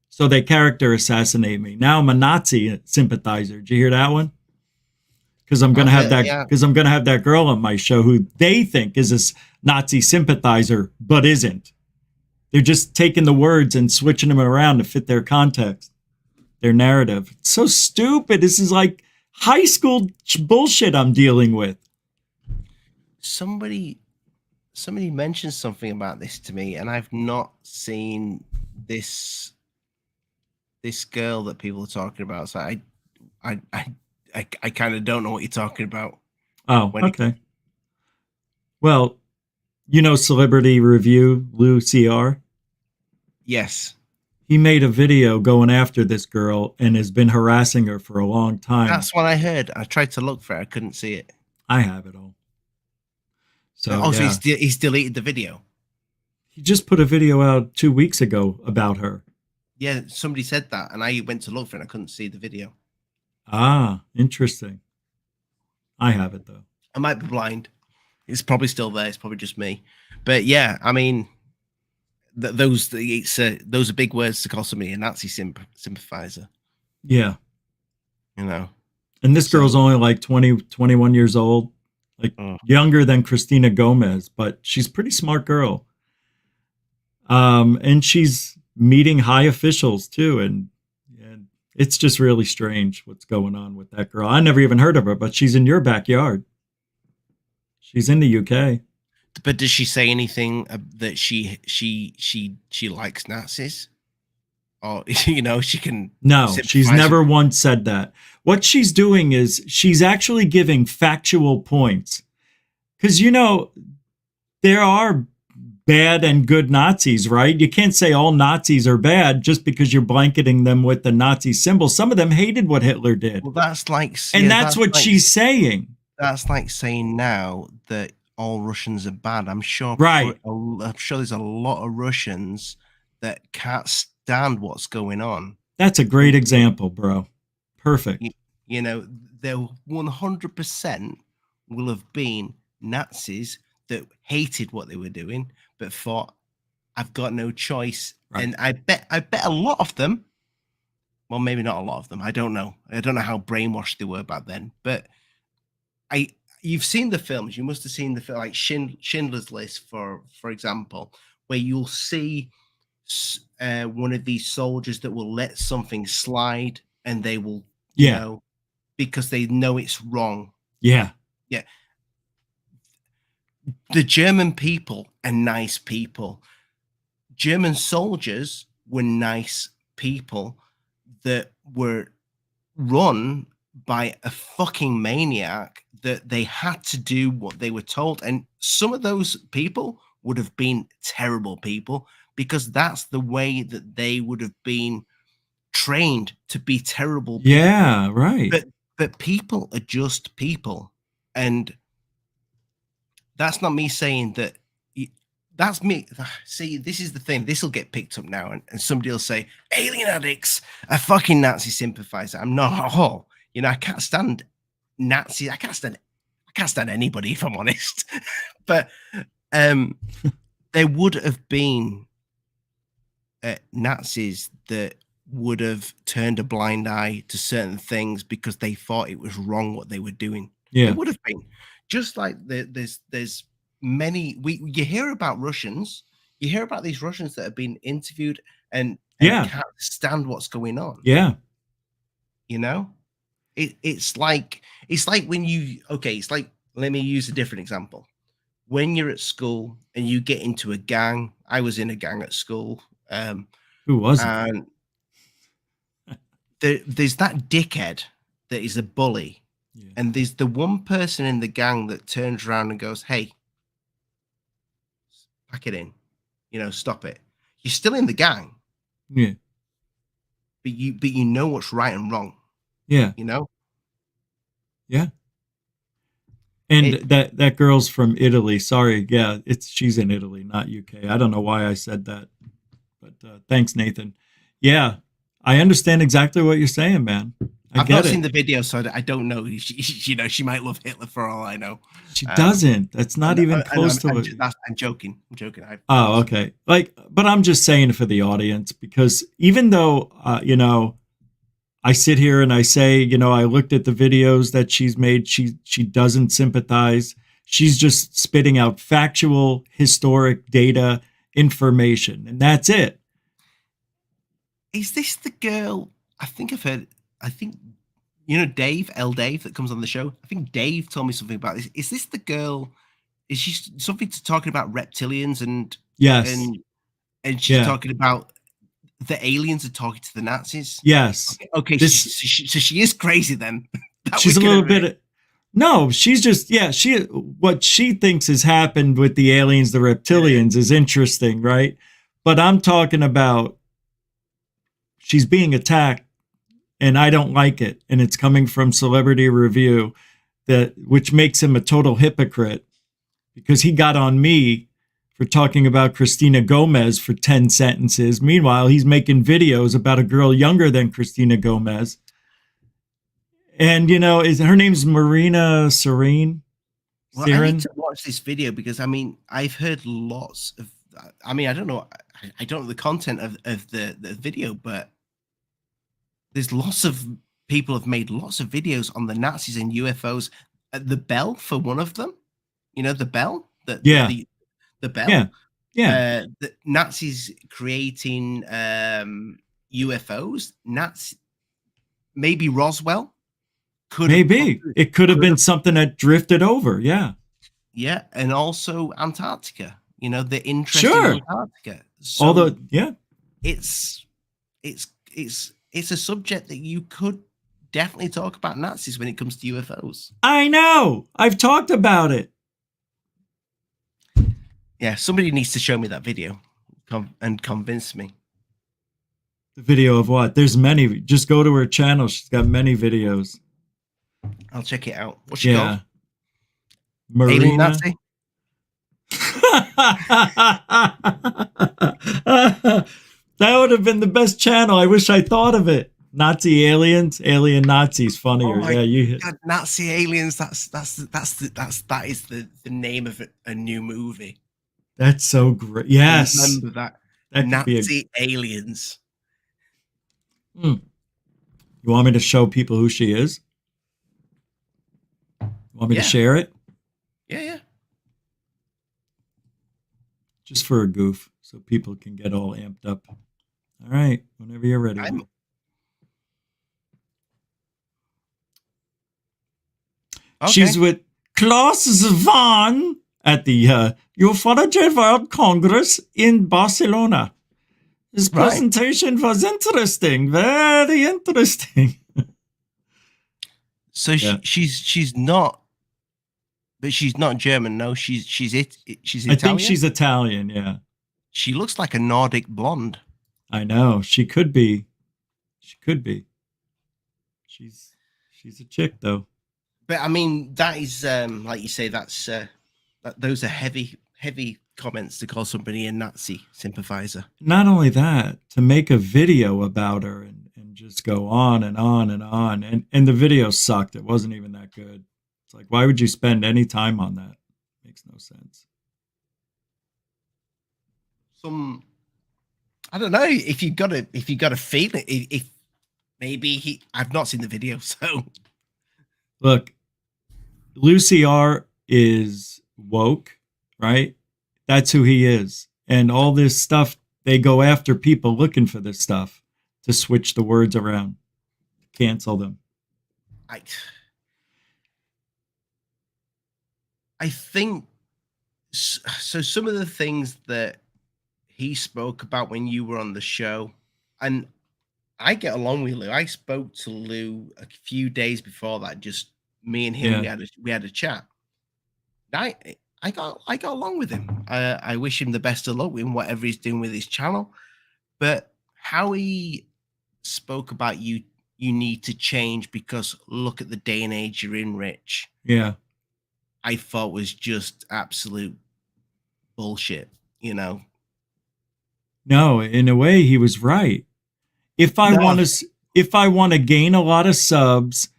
So they character assassinate me. Now I'm a Nazi sympathizer. Did you hear that one? Because I'm gonna have that. Because I'm gonna have that girl on my show who they think is a Nazi sympathizer, but isn't. They're just taking the words and switching them around to fit their context, their narrative. It's so stupid. This is like high school bullshit I'm dealing with. Somebody mentioned something about this to me, and I've not seen this girl that people are talking about. So I kind of don't know what you're talking about. Oh, okay. Well, you know Celebrity Review, Lou CR? Yes. He made a video going after this girl and has been harassing her for a long time. That's what I heard. I tried to look for it. I couldn't see it. I have it all. So, so he's deleted the video. He just put a video out 2 weeks ago about her. Yeah, somebody said that, and I went to look for it and I couldn't see the video. Ah, interesting. I have it, though. I might be blind. It's probably still there. It's probably just me. But yeah, I mean, those are big words to call somebody a Nazi sympathizer. Yeah. You know. And this girl's only like 20, 21 years old. Like younger than Christina Gomez, but she's a pretty smart girl. And she's meeting high officials too. And it's just really strange what's going on with that girl. I never even heard of her, but she's in your backyard. She's in the UK. But does she say anything that she likes Nazis? Or, you know, she can... No, she's never once said that. What she's doing is she's actually giving factual points. Because, you know, there are bad and good Nazis, right? You can't say all Nazis are bad just because you're blanketing them with the Nazi symbol. Some of them hated what Hitler did. Well, that's like... And that's what she's saying. That's like saying now that all Russians are bad. I'm sure... Right. I'm sure there's a lot of Russians that can't stand what's going on. That's a great example, bro. Perfect. You know, there 100% will have been Nazis that hated what they were doing, but thought, I've got no choice. Right. And I bet a lot of them, well, maybe not a lot of them. I don't know. I don't know how brainwashed they were back then, but you've seen the films. You must have seen the film, like Schindler's List, for example, where you'll see one of these soldiers that will let something slide, and they will, you know, because they know it's wrong. Yeah. Yeah. The German people are nice people. German soldiers were nice people that were run by a fucking maniac that they had to do what they were told. And some of those people would have been terrible people because that's the way that they would have been trained to be terrible people. Yeah, right. But people are just people. And that's not me saying that. That's me. See, this is the thing. This will get picked up now, and somebody will say, alien addicts are fucking Nazi sympathizer. I'm not at all. You know, I can't stand Nazis. I can't stand anybody, if I'm honest. But there would have been Nazis that would have turned a blind eye to certain things because they thought it was wrong what they were doing. Yeah. It would have been. Just like there's many, you hear about Russians, you hear about these Russians that have been interviewed and can't stand what's going on. Yeah. You know, it's like when it's like, let me use a different example. When you're at school and you get into a gang, I was in a gang at school. Who wasn't? And there's that dickhead that is a bully. Yeah. And there's the one person in the gang that turns around and goes, hey, pack it in, you know, stop it. You're still in the gang. Yeah. But you know what's right and wrong. Yeah. You know? Yeah. And that girl's from Italy. Sorry. Yeah, she's in Italy, not UK. I don't know why I said that. But thanks, Nathan. Yeah. I understand exactly what you're saying, man. I've not seen the video, so I don't know. You know, she might love Hitler for all I know. She doesn't. That's not even close to it. I'm joking. I'm joking. Oh, okay. But I'm just saying for the audience, because even though, you know, I sit here and I say, you know, I looked at the videos that she's made. She doesn't sympathize. She's just spitting out factual, historic data, information, and that's it. Is this the girl? I think, you know, Dave that comes on the show. I think Dave told me something about this. Is this the girl? Is she something to talking about reptilians and yes, and she's talking about the aliens are talking to the Nazis? Yes. Okay. So she is crazy then. She's a little bit. No, she's just what she thinks has happened with the aliens, the reptilians, is interesting, right? But I'm talking about she's being attacked. And I don't like it. And it's coming from Celebrity Review, which makes him a total hypocrite, because he got on me for talking about Christina Gomez for 10 sentences. Meanwhile, he's making videos about a girl younger than Christina Gomez. And, you know, her name's Marina Serene. Well, I need to watch this video because, I mean, I've heard lots of, I mean, I don't know the content of the video, but there's lots of people have made lots of videos on the Nazis and UFOs. The Bell, for one of them, you know, the Bell, the Bell, the Nazis creating UFOs. Maybe Roswell. It could have been something that drifted over. Yeah, and also Antarctica. You know, the interest in Antarctica. So it's a subject that you could definitely talk about Nazis when it comes to UFOs. I know. I've talked about it. Yeah, somebody needs to show me that video and convince me. The video of what? There's many. Just go to her channel. She's got many videos. I'll check it out. What's she called? Marina. Alien Nazi? That would have been the best channel. I wish I thought of it. Nazi aliens, alien Nazis. Funnier. Oh you hit Nazi aliens. That is the name of a new movie. That's so great. Yes, remember that Nazi aliens. You want me to show people who she is? You want me to share it? Yeah. Just for a goof, so people can get all amped up. All right, whenever you're ready. Okay. She's with Klaus Zwan at the Ufology World Congress in Barcelona. His presentation was interesting, very interesting. So she's not, but she's not German. No, she's Italian. I think she's Italian. Yeah. She looks like a Nordic blonde. I know. She could be. She's a chick though. But I mean, that is like you say, that's those are heavy comments to call somebody a Nazi sympathizer. Not only that, to make a video about her and just go on and on and on. And the video sucked. It wasn't even that good. It's like, why would you spend any time on that? Makes no sense. I don't know if you got a feeling if maybe I've not seen the video, so look, Lucy R is woke, right? That's who he is. And all this stuff, they go after people looking for this stuff to switch the words around, cancel them. I think so. Some of the things that he spoke about when you were on the show, and I get along with Lou. I spoke to Lou a few days before that. Just me and him, we had a chat. I got along with him. I wish him the best of luck in whatever he's doing with his channel. But how he spoke about you need to change because look at the day and age you're in, Rich. Yeah. I thought was just absolute bullshit, you know. No, in a way he was right. If I want to gain a lot of subs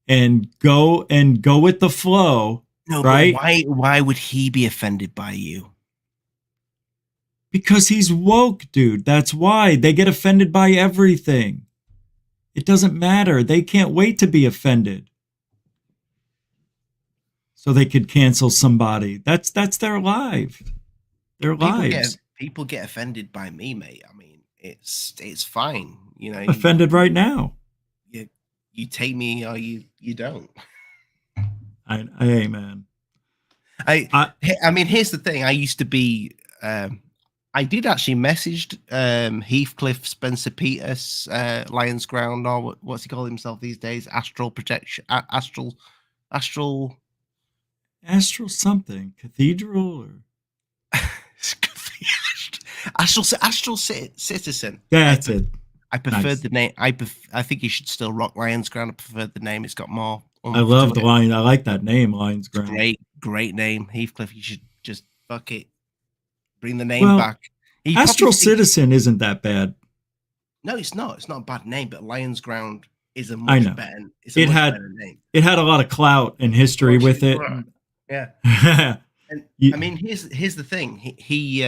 and go with the flow, no, right? Why would he be offended by you? Because he's woke, dude. That's why they get offended by everything. It doesn't matter. They can't wait to be offended. So they could cancel somebody. That's their life. Their lives. People get offended by me, mate. I mean, it's fine. You know, offended right now. You take me or you don't. Hey, man. I mean, here's the thing. I used to be. I did actually message Heathcliff Spencer Peters, Lions Ground, or what's he called himself these days? Astral Protection, Astral something, Cathedral or Astral Citizen. That's it. I preferred the name. I think you should still rock Lions Ground. I preferred the name. It's got more. I love the line. I like that name, Lions Ground. Great name, Heathcliff. You should just fuck it. Bring the name back. Astral Citizen isn't that bad. No, it's not. It's not a bad name, but Lions Ground is a much better. Better name. It had a lot of clout and history with it. Right. Yeah. And I mean, here's the thing. He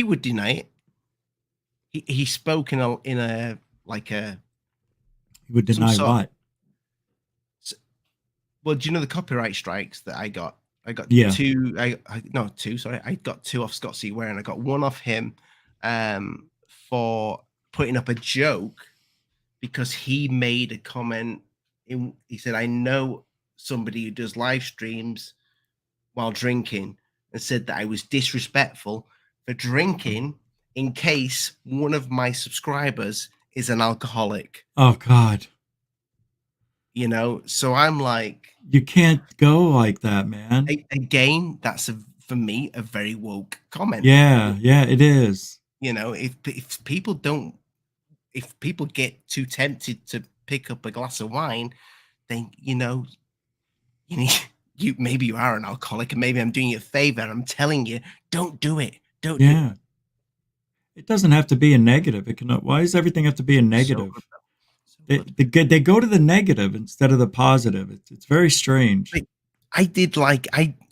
would deny it. He spoke in a like a. He would deny what? Well, do you know the copyright strikes that I got? I got two. Two. Sorry, I got two off Scott C. Ware, and I got one off him for putting up a joke because he made a comment. He said, "I know somebody who does live streams while drinking," and said that I was disrespectful for drinking in case one of my subscribers is an alcoholic. Oh God. You know, so I'm like, you can't go like that, man. Again, that's for me a very woke comment. Yeah, it is. You know, if people get too tempted to pick up a glass of wine, then maybe you are an alcoholic, and maybe I'm doing you a favor. I'm telling you, don't do it. Don't. Yeah. Do it. It doesn't have to be a negative. It can. Why does everything have to be a negative? They go to the negative instead of the positive. It's very strange.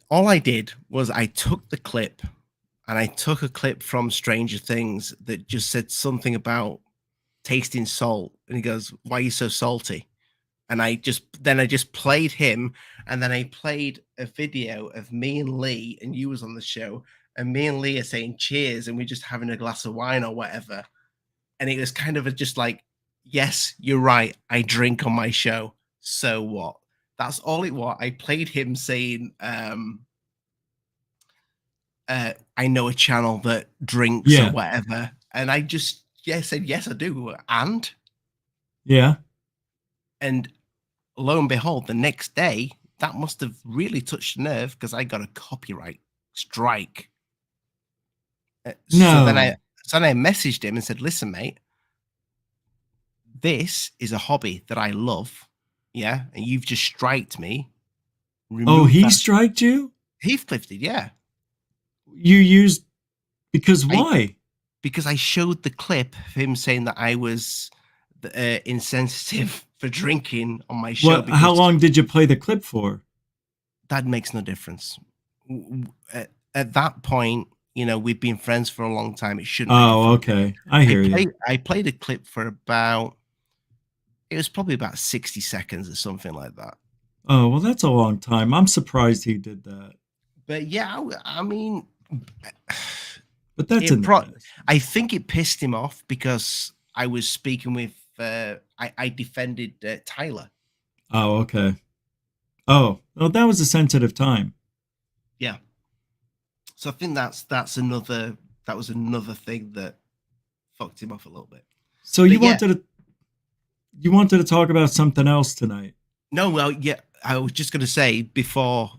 All I did was I took the clip, and I took a clip from Stranger Things that just said something about tasting salt, and he goes, "Why are you so salty?" And I just played him, and then I played a video of me and Lee, and you was on the show, and me and Lee are saying cheers, and we're just having a glass of wine or whatever, and it was kind of just like, yes, you're right. I drink on my show. So what? That's all it was. I played him saying, I know a channel that drinks or whatever. And I just said, yes, I do. And? Yeah. And lo and behold, the next day, that must have really touched the nerve because I got a copyright strike. No. So then I messaged him and said, listen, mate, this is a hobby that I love. Yeah, and you've just striked me. Oh, he striked you? Heathcliff did, yeah. You used because why? Because I showed the clip of him saying that I was insensitive for drinking on my show. What? How long did you play the clip for? That makes no difference. At that point, you know, we've been friends for a long time. It shouldn't. Oh, okay. I hear you. I played a clip for about. It was probably about 60 seconds or something like that. Oh, well, that's a long time. I'm surprised he did that. But yeah, I mean, but that's I think it pissed him off because I was speaking with. I defended Tyler. Oh, okay. Oh, well, that was a sensitive time. Yeah. So I think that was another thing that fucked him off a little bit. So you wanted to talk about something else tonight? No, well, yeah, I was just going to say before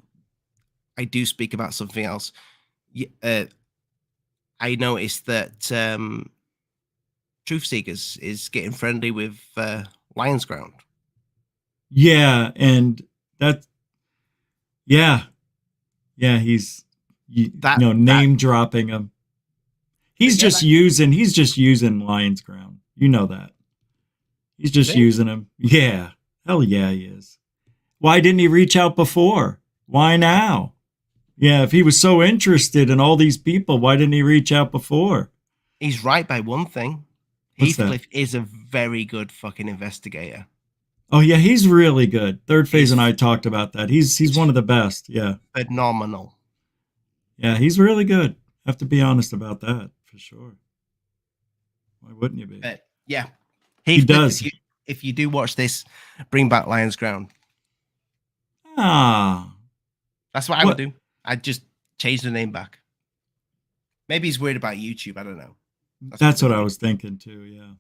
I do speak about something else. I noticed that Truth Seekers is getting friendly with Lions Ground. Yeah, and that, yeah, he's name dropping him. He's just using Lions Ground. You know that. He's just using him. Yeah, hell yeah, he is. Why didn't he reach out before? Why now? Yeah, if he was so interested in all these people, why didn't he reach out before? He's right by one thing. Heathcliff is a very good fucking investigator. Oh yeah, he's really good. Third Phase and I talked about that. He's one of the best. Yeah, phenomenal. Yeah, he's really good. Have to be honest about that for sure. Why wouldn't you be? Yeah, he does. If you do watch this, bring back Lions Ground. That's what I would do. I'd just change the name back. Maybe he's worried about YouTube. I don't know. That's what I was thinking too. Yeah.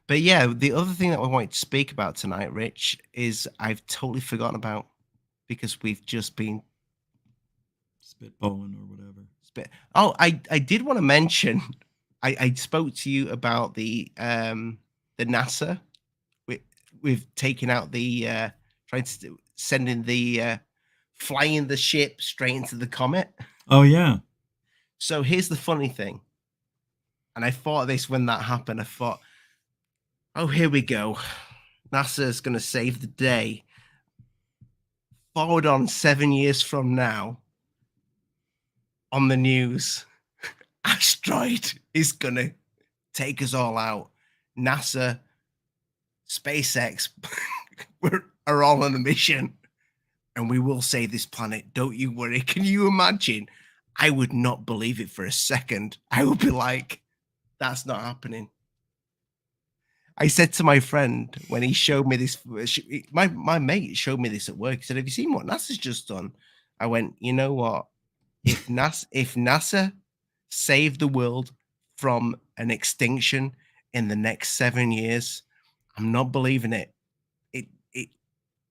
But yeah, the other thing that we wanted to speak about tonight, Rich, is I've totally forgotten about because we've just been spitballing or whatever. I did want to mention. I spoke to you about the NASA. We've taken out the flying the ship straight into the comet. Oh yeah. So here's the funny thing, and I thought of this when that happened. I thought, oh, here we go. NASA's going to save the day. Forward on 7 years from now, on the news, asteroid is going to take us all out. NASA, SpaceX are all on a mission, and we will save this planet. Don't you worry. Can you imagine? I would not believe it for a second. I would be like, that's not happening. I said to my friend when he showed me this, my mate showed me this at work. He said, have you seen what NASA's just done? I went, you know what? If NASA saved the world from an extinction in the next 7 years, I'm not believing it.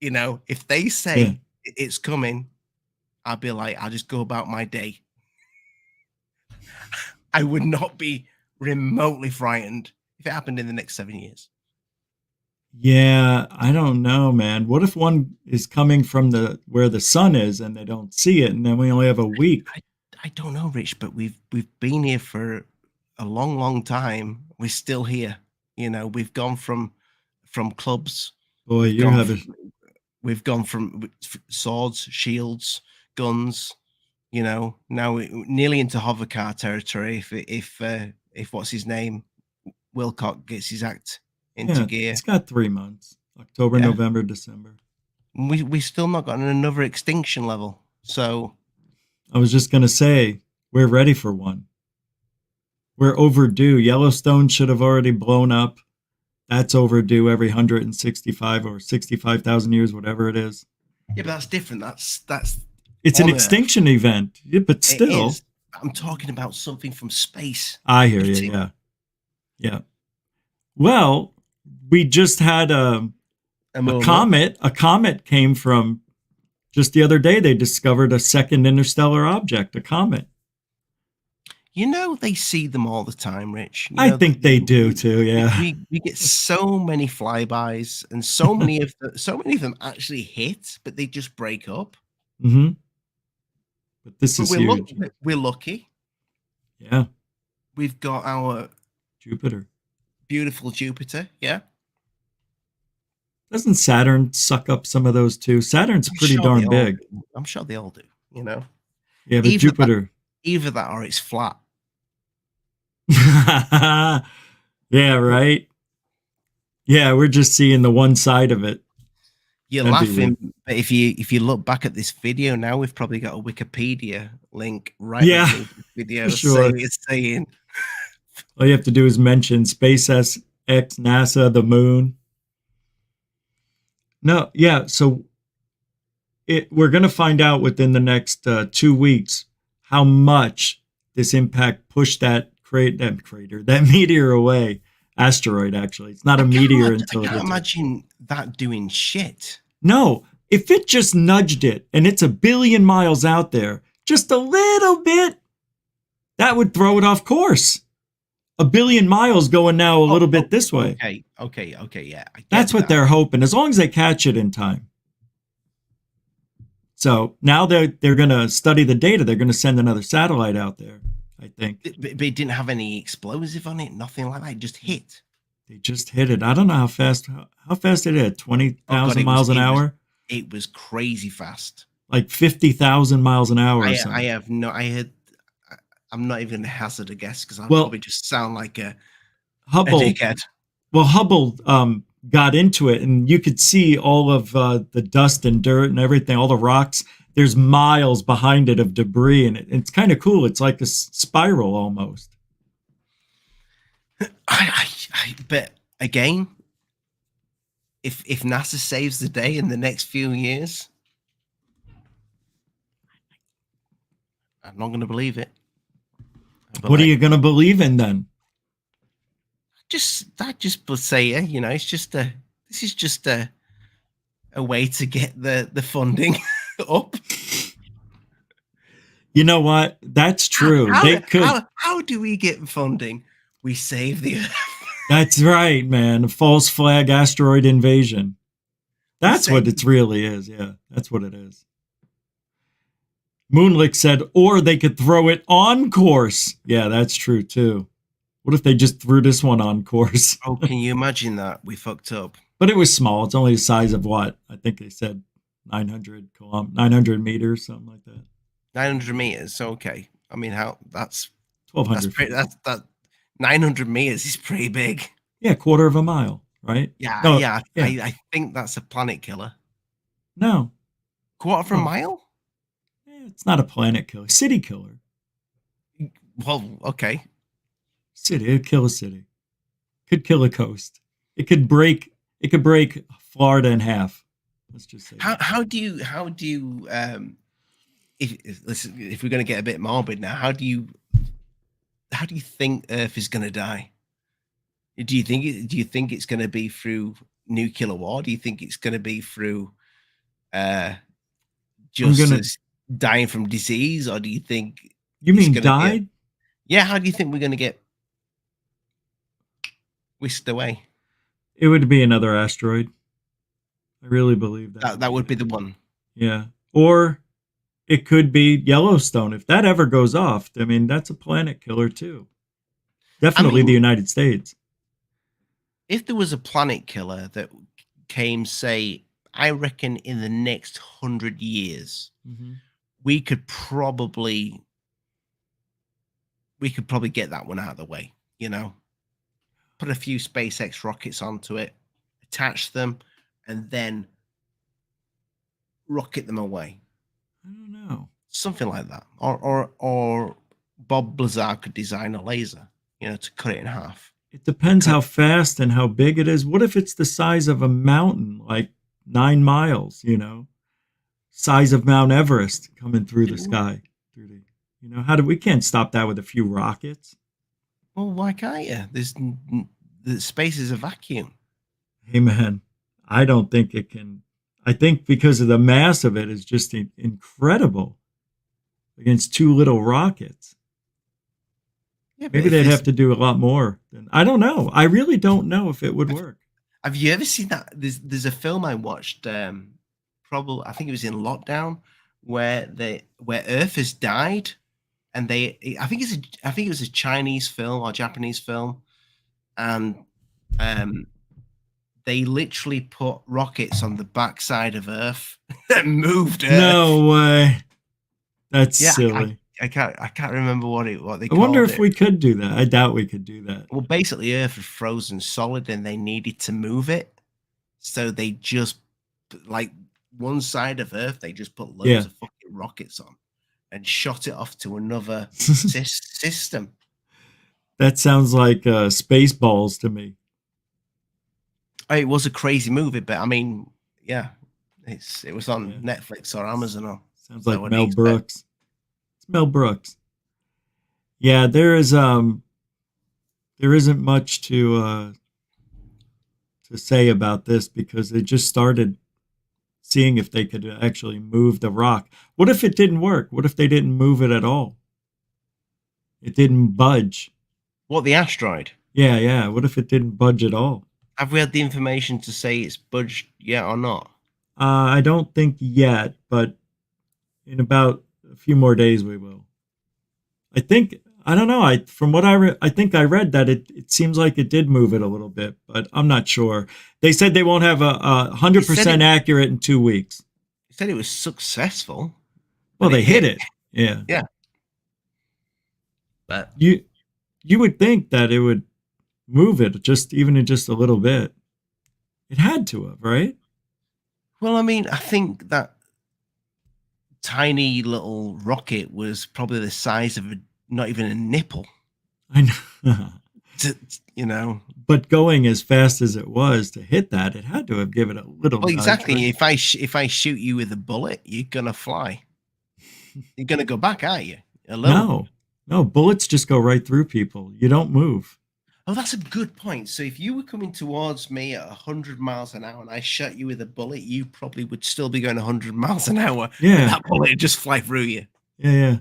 If they say it's coming, I'll be like, I'll just go about my day. I would not be remotely frightened if it happened in the next 7 years. Yeah, I don't know, man. What if one is coming from where the sun is and they don't see it, and then we only have a week? I don't know, Rich, but we've been here for a long, long time. We're still here. We've gone from clubs. Boy, we've gone from swords, shields, guns. Now we're nearly into hovercar territory. If what's his name, Wilcock gets his act into gear. It's got 3 months: October, November, December. We still not got another extinction level. So I was just gonna say we're ready for one. We're overdue. Yellowstone should have already blown up. That's overdue every 165 or 65,000 years, whatever it is. Yeah, but that's different. That's it's an extinction event. Yeah, but still. I'm talking about something from space. I hear you. Yeah. Well, we just had a comet. A comet came from just the other day. They discovered a second interstellar object, a comet. You know, they see them all the time, Rich. You I know, think they do too. Yeah. we get so many flybys, and so many of them actually hit, but they just break up. Hmm. But this But is huge. we're lucky. Yeah. We've got our Jupiter. beautiful Jupiter. Yeah. Doesn't Saturn suck up some of those too? Saturn's I'm pretty sure they darn all big. do. I'm sure they all do. You know, Yeah, but either Jupiter. either that or it's flat. Yeah, right. Yeah, we're just seeing the one side of it. You're That'd be weird. laughing, but if you look back at this video now, we've probably got a Wikipedia link right Yeah, underneath the video sure. saying All you have to do is mention SpaceX, NASA, the moon. No, yeah. So we're going to find out within the next 2 weeks how much this impact pushed that meteor away. Asteroid, actually. It's not a meteor until I it can't hits. imagine that doing shit. No, if it just nudged it and it's 1 billion miles out there, just a little bit, that would throw it off course. 1 billion miles going now a little bit this way. Okay, yeah. That's what they're hoping, as long as they catch it in time. So now they're going to study the data. They're going to send another satellite out there, I think. But it didn't have any explosive on it, nothing like that. It just hit. They just hit it. I don't know how fast it hit. 20,000 miles an hour? It was crazy fast. Like 50,000 miles an hour or something. I'm not even going to hazard a guess because I'll probably just sound like a dickhead. Well, Hubble got into it, and you could see all of the dust and dirt and everything, all the rocks. There's miles behind it of debris, and it's kind of cool. It's like a spiral almost. But again, if NASA saves the day in the next few years, I'm not going to believe it. What are you going to believe in then? I just would say, you know, this is just a way to get the funding up. You know what? That's true. How do we get funding? We save the Earth. That's right, man. False flag asteroid invasion. That's what it really is. Yeah, that's what it is. Moonlick said, or they could throw it on course. Yeah, that's true too. What if they just threw this one on course? Oh, can you imagine that? We fucked up. But it was small. It's only the size of what? I think they said 900 meters, something like that. 900 meters. Okay. I mean, that's 1,200. That 900 meters is pretty big. Yeah, quarter of a mile, right? Yeah. I think that's a planet killer. No. Quarter of a mile? It's not a planet killer. City killer. Well, okay. City. It'd kill a city. Could kill a coast. It could break Florida in half. Let's just say. How do you if we're going to get a bit morbid now, how do you think Earth is going to die? Do you think it's going to be through nuclear war? Do you think it's going to be through dying from disease, or do you think you mean died? Yeah, how do you think we're going to get whisked away? It would be another asteroid. I really believe that would be the one. Yeah, or it could be Yellowstone. If that ever goes off, I mean, that's a planet killer too. Definitely the United States. If there was a planet killer that came, say, I reckon in the next 100 years, we could probably get that one out of the way, you know, put a few SpaceX rockets onto it, attach them, and then rocket them away. I don't know. Something like that. Or Bob Lazar could design a laser, you know, to cut it in half. It depends how fast and how big it is. What if it's the size of a mountain, like 9 miles, you know, size of Mount Everest coming through the sky? You know, we can't stop that with a few rockets. Well, why can't you? The space is a vacuum. Hey, man, I don't think it can. I think because of the mass of it is just incredible against 2 little rockets. Yeah, but Maybe they'd have to do a lot more. I don't know. I really don't know if it would work. Have you ever seen that? There's a film I watched, probably I think it was in lockdown, where Earth has died, and I think it was a Chinese film or Japanese film, and they literally put rockets on the backside of Earth and moved Earth. No way. That's silly. I can't remember what they called it. I wonder if we could do that. I doubt we could do that. Well, basically, Earth was frozen solid, and they needed to move it, so they just like one side of Earth. They just put loads of fucking rockets on and shot it off to another system. That sounds like Spaceballs to me. It was a crazy movie, but I mean, yeah, it was on Netflix or Amazon. Or sounds like Mel Brooks. It's Mel Brooks. Yeah, there isn't much to say about this because they just started seeing if they could actually move the rock. What if it didn't work? What if they didn't move it at all? It didn't budge. What, the asteroid? Yeah. What if it didn't budge at all? Have we had the information to say it's budged yet or not? I don't think yet, but in about a few more days we will. I don't know. From what I think I read that it seems like it did move it a little bit, but I'm not sure. They said they won't have a 100% accurate in 2 weeks. They said it was successful. Well, they hit it. Yeah. Yeah. But you would think that it would move it even in just a little bit. It had to have, right? Well, I mean, I think that tiny little rocket was probably the size of not even a nipple. I know. You know, but going as fast as it was to hit that, it had to have given it a little. Well, exactly. Right? If I shoot you with a bullet, you're gonna fly. You're gonna go back, aren't you? No, bullets just go right through people. You don't move. Oh, that's a good point. So if you were coming towards me at 100 miles an hour and I shot you with a bullet, you probably would still be going 100 miles an hour. Yeah, that bullet would just fly through you. Yeah.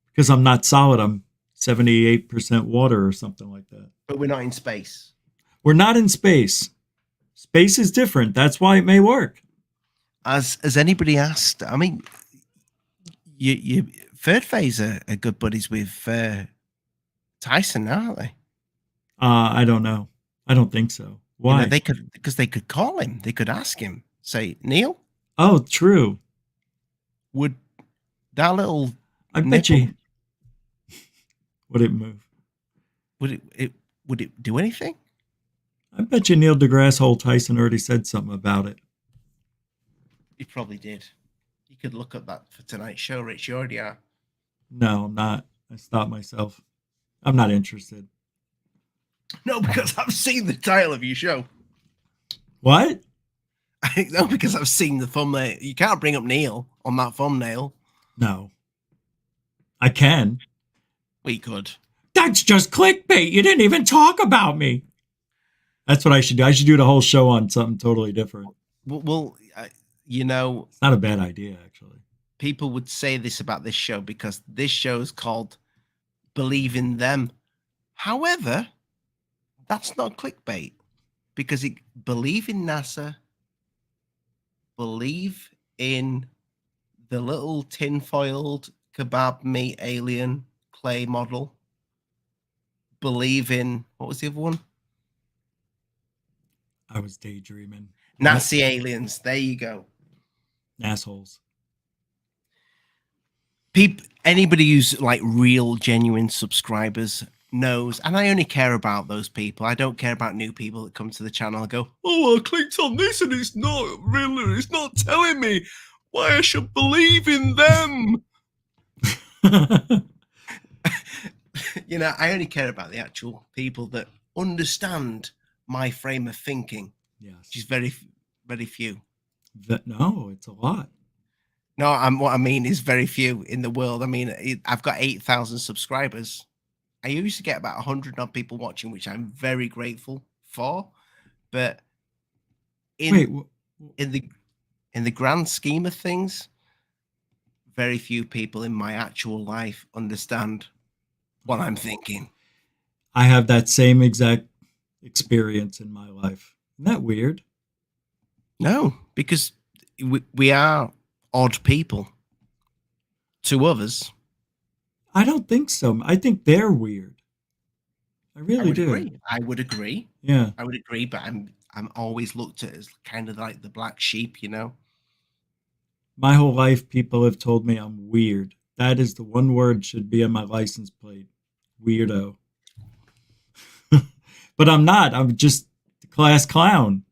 Because I'm not solid. I'm 78% water or something like that. But we're not in space. We're not in space. Space is different. That's why it may work. Has anybody asked? I mean, you Third Phase are good buddies with Tyson, aren't they? I don't know. I don't think so. Why? They could call him. They could ask him. Say, Neil. Oh, true. Would that little? I bet you. Would it move? Would it do anything? I bet you Neil deGrasse Tyson already said something about it. He probably did. You could look up that for tonight's show, Rich. You already are. No, I'm not. I stopped myself. I'm not interested. No, because I've seen the title of your show. What? No, because I've seen the thumbnail. You can't bring up Neil on that thumbnail. No. I can. We could. That's just clickbait. You didn't even talk about me. That's what I should do. I should do the whole show on something totally different. Well, you know. It's not a bad idea, actually. People would say this about this show because this show is called Believe in Them. However, that's not clickbait because believe in NASA, believe in the little tin-foiled kebab meat alien clay model, believe in, what was the other one? I was daydreaming. Nazi aliens. There you go. Assholes. Anybody who's like real, genuine subscribers knows, and I only care about those people. I don't care about new people that come to the channel and go, "Oh, I clicked on this and it's not telling me why I should believe in them." You know, I only care about the actual people that understand my frame of thinking. Yes, which is very, very few. No, it's a lot. No, what I mean is very few in the world. I mean, I've got 8,000 subscribers. I used to get about 100 odd people watching, which I'm very grateful for. But in the grand scheme of things, very few people in my actual life understand what I'm thinking. I have that same exact experience in my life. Isn't that weird? No, because we are odd people to others. I don't think so. I think they're weird. I I really would do. agree. I would agree. Yeah. I would agree, but I'm always looked at as kind of like the black sheep, you know? My whole life, people have told me I'm weird. That is the one word should be on my license plate. Weirdo. But I'm not. I'm just the class clown,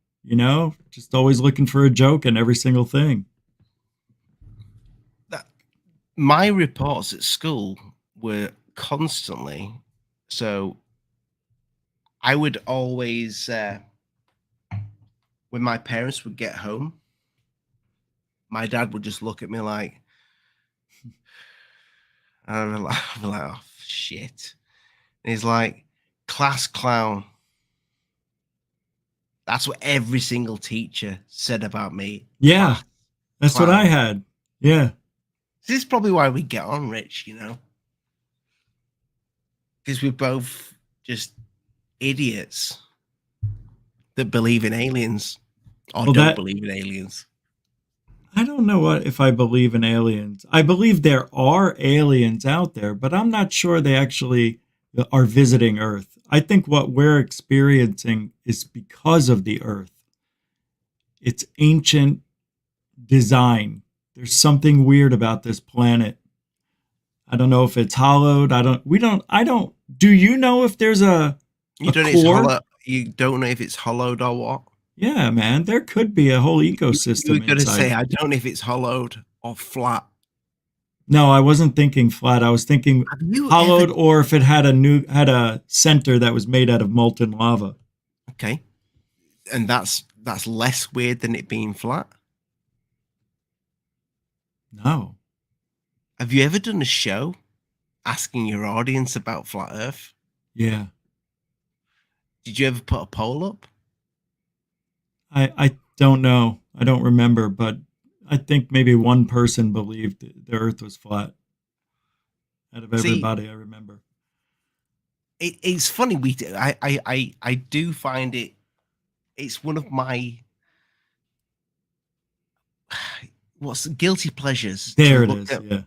just always looking for a joke in every single thing. That my reports at school were constantly so I would always when my parents would get home, my dad would just look at me like, I'd be like, oh shit. And he's like, class clown. That's what every single teacher said about me. Yeah, Class that's clown. what I had. Yeah. This is probably why we get on, Rich, you know? Because we're both just idiots that believe in aliens or don't believe in aliens. I don't know if I believe in aliens. I believe there are aliens out there, but I'm not sure they actually are visiting Earth. I think what we're experiencing is because of the Earth. It's ancient design. There's something weird about this planet. I don't know if it's hollowed. Do you know if there's a core? You don't know if it's hollowed or what? Yeah, man, there could be a whole ecosystem. You were going to say, I don't know if it's hollowed or flat. No, I wasn't thinking flat. I was thinking hollowed, or if it had a center that was made out of molten lava. Okay, and that's less weird than it being flat. No. Have you ever done a show asking your audience about flat Earth? Yeah. Did you ever put a poll up? I don't know. I don't remember, but I think maybe one person believed the Earth was flat. Out of everybody, I remember. It's funny. I do find it. It's one of my what's guilty pleasures. There it is. Yeah.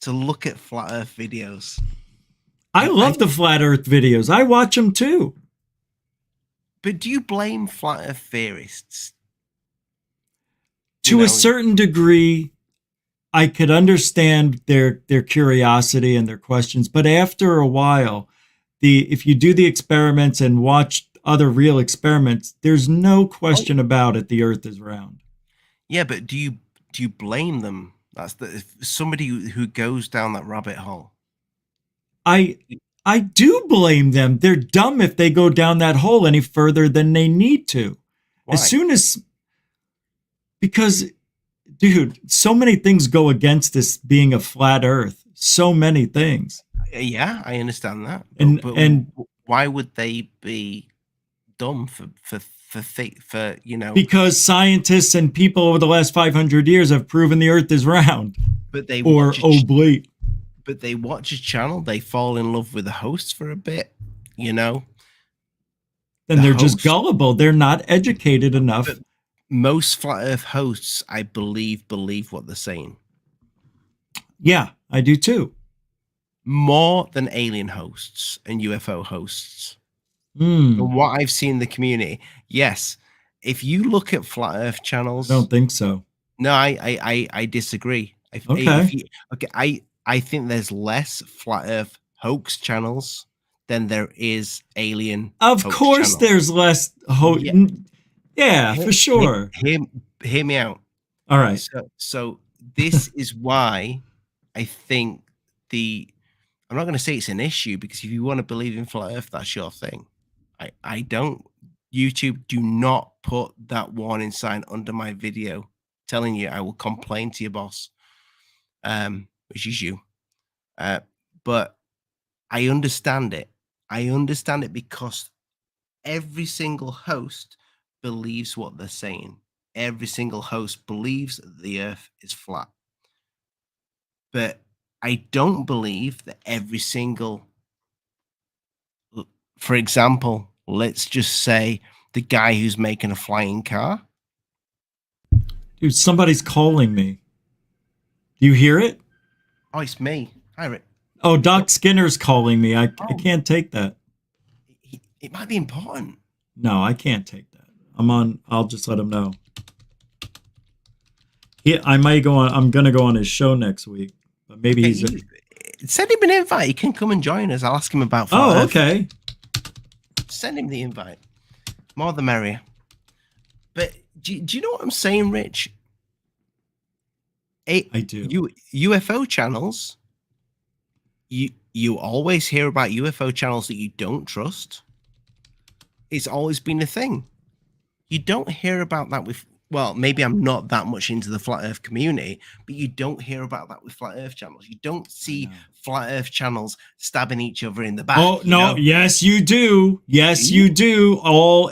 To look at flat Earth videos. I love the flat Earth videos. I watch them too. But do you blame flat Earth theorists? To a certain degree, I could understand their curiosity and their questions, but after a while, if you do the experiments and watch other real experiments, there's no question about it. The Earth is round. Yeah, but do you blame them? That's somebody who goes down that rabbit hole. I do blame them. They're dumb if they go down that hole any further than they need to. Why? Because, dude, so many things go against this being a flat Earth. So many things. Yeah, I understand that. And why would they be dumb for Because scientists and people over the last 500 years have proven the Earth is round. But they oblate. But they watch a channel, they fall in love with the host for a bit, Then they're just gullible. They're not educated enough. But most flat Earth hosts, I believe what they're saying. Yeah, I do too. More than alien hosts and UFO hosts. From what I've seen in the community, yes. If you look at flat Earth channels, I don't think so. No, I disagree. I think there's less flat Earth hoax channels than there is alien. Of course, there's less hoax. Yeah, for sure. Hear me out. All right. So this is why I think I'm not going to say it's an issue, because if you want to believe in flat Earth, that's your thing. I don't. YouTube, do not put that warning sign under my video telling you I will complain to your boss, which is you. But I understand it. I understand it because every single host believes what they're saying. Every single host believes that the Earth is flat. But I don't believe that every single for example, let's just say the guy who's making a flying car. Dude, somebody's calling me. Do you hear it? Oh, it's me. Hi, Rick. Oh, Doc Skinner's calling me. I can't take that. It might be important. No, I can't take that. I'll just let him know. I might go on. I'm going to go on his show next week. But maybe send him an invite. He can come and join us. I'll ask him about flat Earth. Okay. Send him the invite. More the merrier. But do you know what I'm saying, Rich? I do. UFO channels. You always hear about UFO channels that you don't trust. It's always been a thing. You don't hear about that with, well, maybe I'm not that much into the flat Earth community, but you don't hear about that with flat Earth channels. You don't see flat Earth channels stabbing each other in the back. Oh, no. Yes, you do. Yes, you do.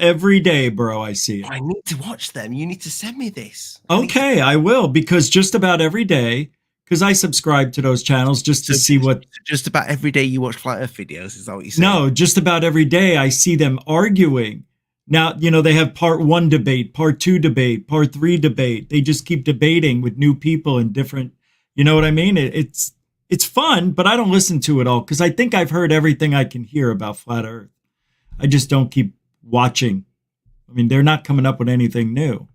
Every day, bro. I see it. I need to watch them. You need to send me this. Okay, I will, because just about every day, because I subscribe to those channels just to see what. Just about every day you watch flat Earth videos, is that what you say? No, just about every day I see them arguing. Now, they have part 1 debate, part 2 debate, part 3 debate. They just keep debating with new people and different, you know what I mean? It's fun, but I don't listen to it all because I think I've heard everything I can hear about flat Earth. I just don't keep watching. I mean, they're not coming up with anything new.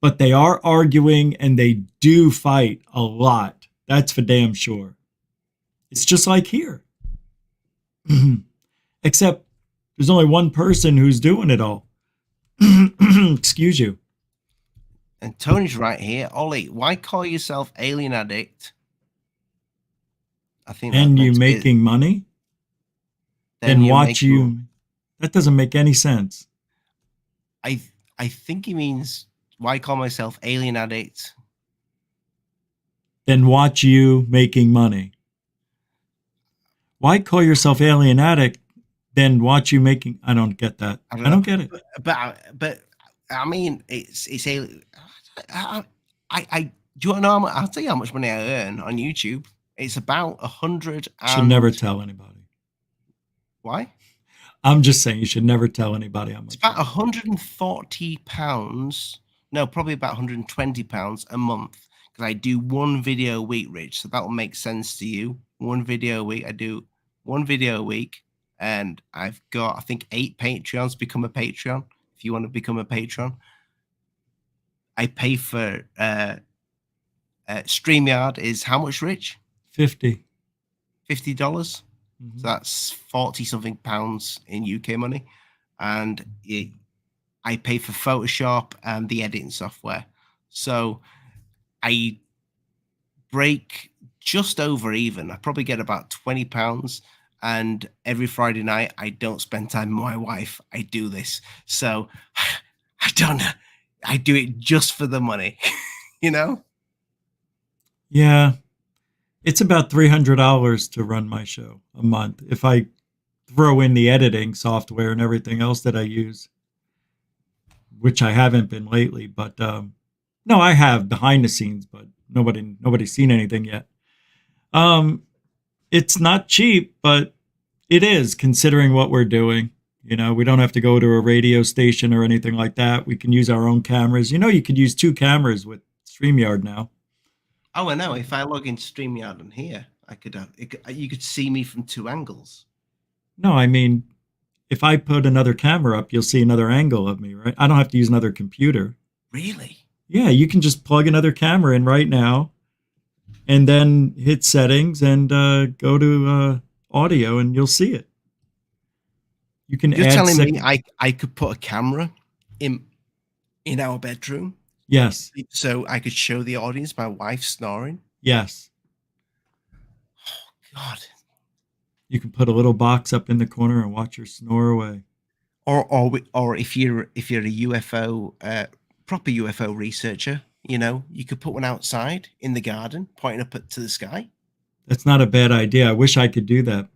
But they are arguing and they do fight a lot. That's for damn sure. It's just like here. Except there's only one person who's doing it all. Excuse you. And Tony's right here. Ollie, why call yourself alien addict? I think. And you making money? Then watch you. That doesn't make any sense. I think he means, why call myself alien addict? Then watch you making money. Why call yourself alien addict? Then watch you making. I don't get that. I don't get it. But I mean, it's alien. I do you want to know? I'll tell you how much money I earn on YouTube. It's about 100. Should never tell anybody. Why? I'm just saying you should never tell anybody how much. It's about £140. No, probably about £120 a month, because I do one video a week, Rich. So that will make sense to you. One video a week. I do one video a week, and I've got, I think, 8 Patreons. Become a Patreon if you want to become a patron. I pay for StreamYard is how much, Rich? $50. $50. So that's 40 something pounds in UK money. And I pay for Photoshop and the editing software. So I break just over even. I probably get about £20. And every Friday night, I don't spend time with my wife. I do this. So I don't know. I do it just for the money, you know? Yeah. It's about $300 to run my show a month if I throw in the editing software and everything else that I use, which I haven't been lately. But no, I have behind the scenes, but nobody's seen anything yet. It's not cheap, but it is, considering what we're doing. We don't have to go to a radio station or anything like that. We can use our own cameras. You could use 2 cameras with StreamYard now. Oh, I know. If I log into StreamYard and here, you could see me from 2 angles. No, I mean, if I put another camera up, you'll see another angle of me, right? I don't have to use another computer. Really? Yeah, you can just plug another camera in right now and then hit settings and go to audio and you'll see it. You can You're add telling me I could put a camera in our bedroom? Yes. So I could show the audience my wife snoring? Yes. Oh, God. You can put a little box up in the corner and watch her snore away. Or if you're a UFO, proper UFO researcher, you could put one outside in the garden, pointing up to the sky. That's not a bad idea. I wish I could do that.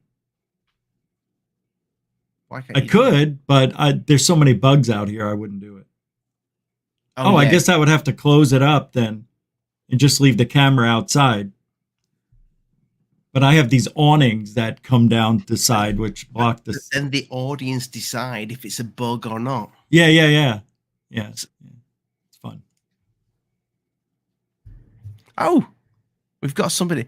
Why can't I could, but there's so many bugs out here, I wouldn't do it. Oh, yeah. I guess I would have to close it up then and just leave the camera outside. But I have these awnings that come down the side, which block the. And the audience decide if it's a bug or not. Yeah. It's fun. Oh, we've got somebody.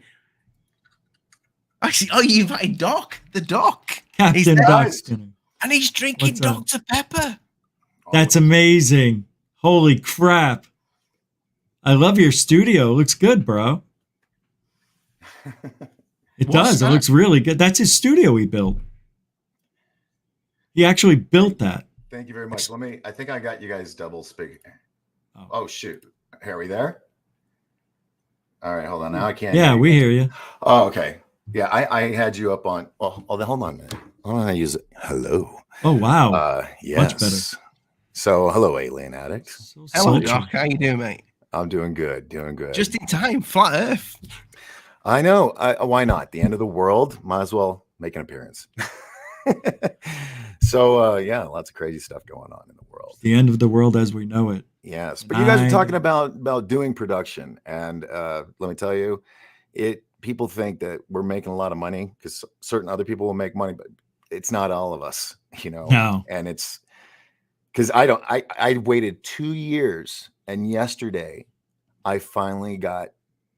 Actually, you invited Doc. The Doc. Captain Doc Skinner. And he's drinking Dr. Pepper. That's amazing. Holy crap. I love your studio. It looks good, bro. It does. It looks really good. That's his studio he built. He actually built that. Thank you very much. I think I got you guys double speak. Oh shoot. Are we there? All right, hold on. Now I can't. Yeah, we hear you. Oh, okay. Yeah, I had you up on. Oh, hold on a minute. Hold on, I use it. Hello. Oh wow. Yes. Much better. So, hello, alien addicts. Hello, Doc. How you doing, mate? I'm doing good. Doing good. Just in time. Flat Earth. I know. Why not? The end of the world. Might as well make an appearance. So, yeah, lots of crazy stuff going on in the world. The end of the world as we know it. Yes, but you guys are talking about doing production, and let me tell you, people think that we're making a lot of money because certain other people will make money, but it's not all of us, No. And it's because I waited 2 years, and yesterday I finally got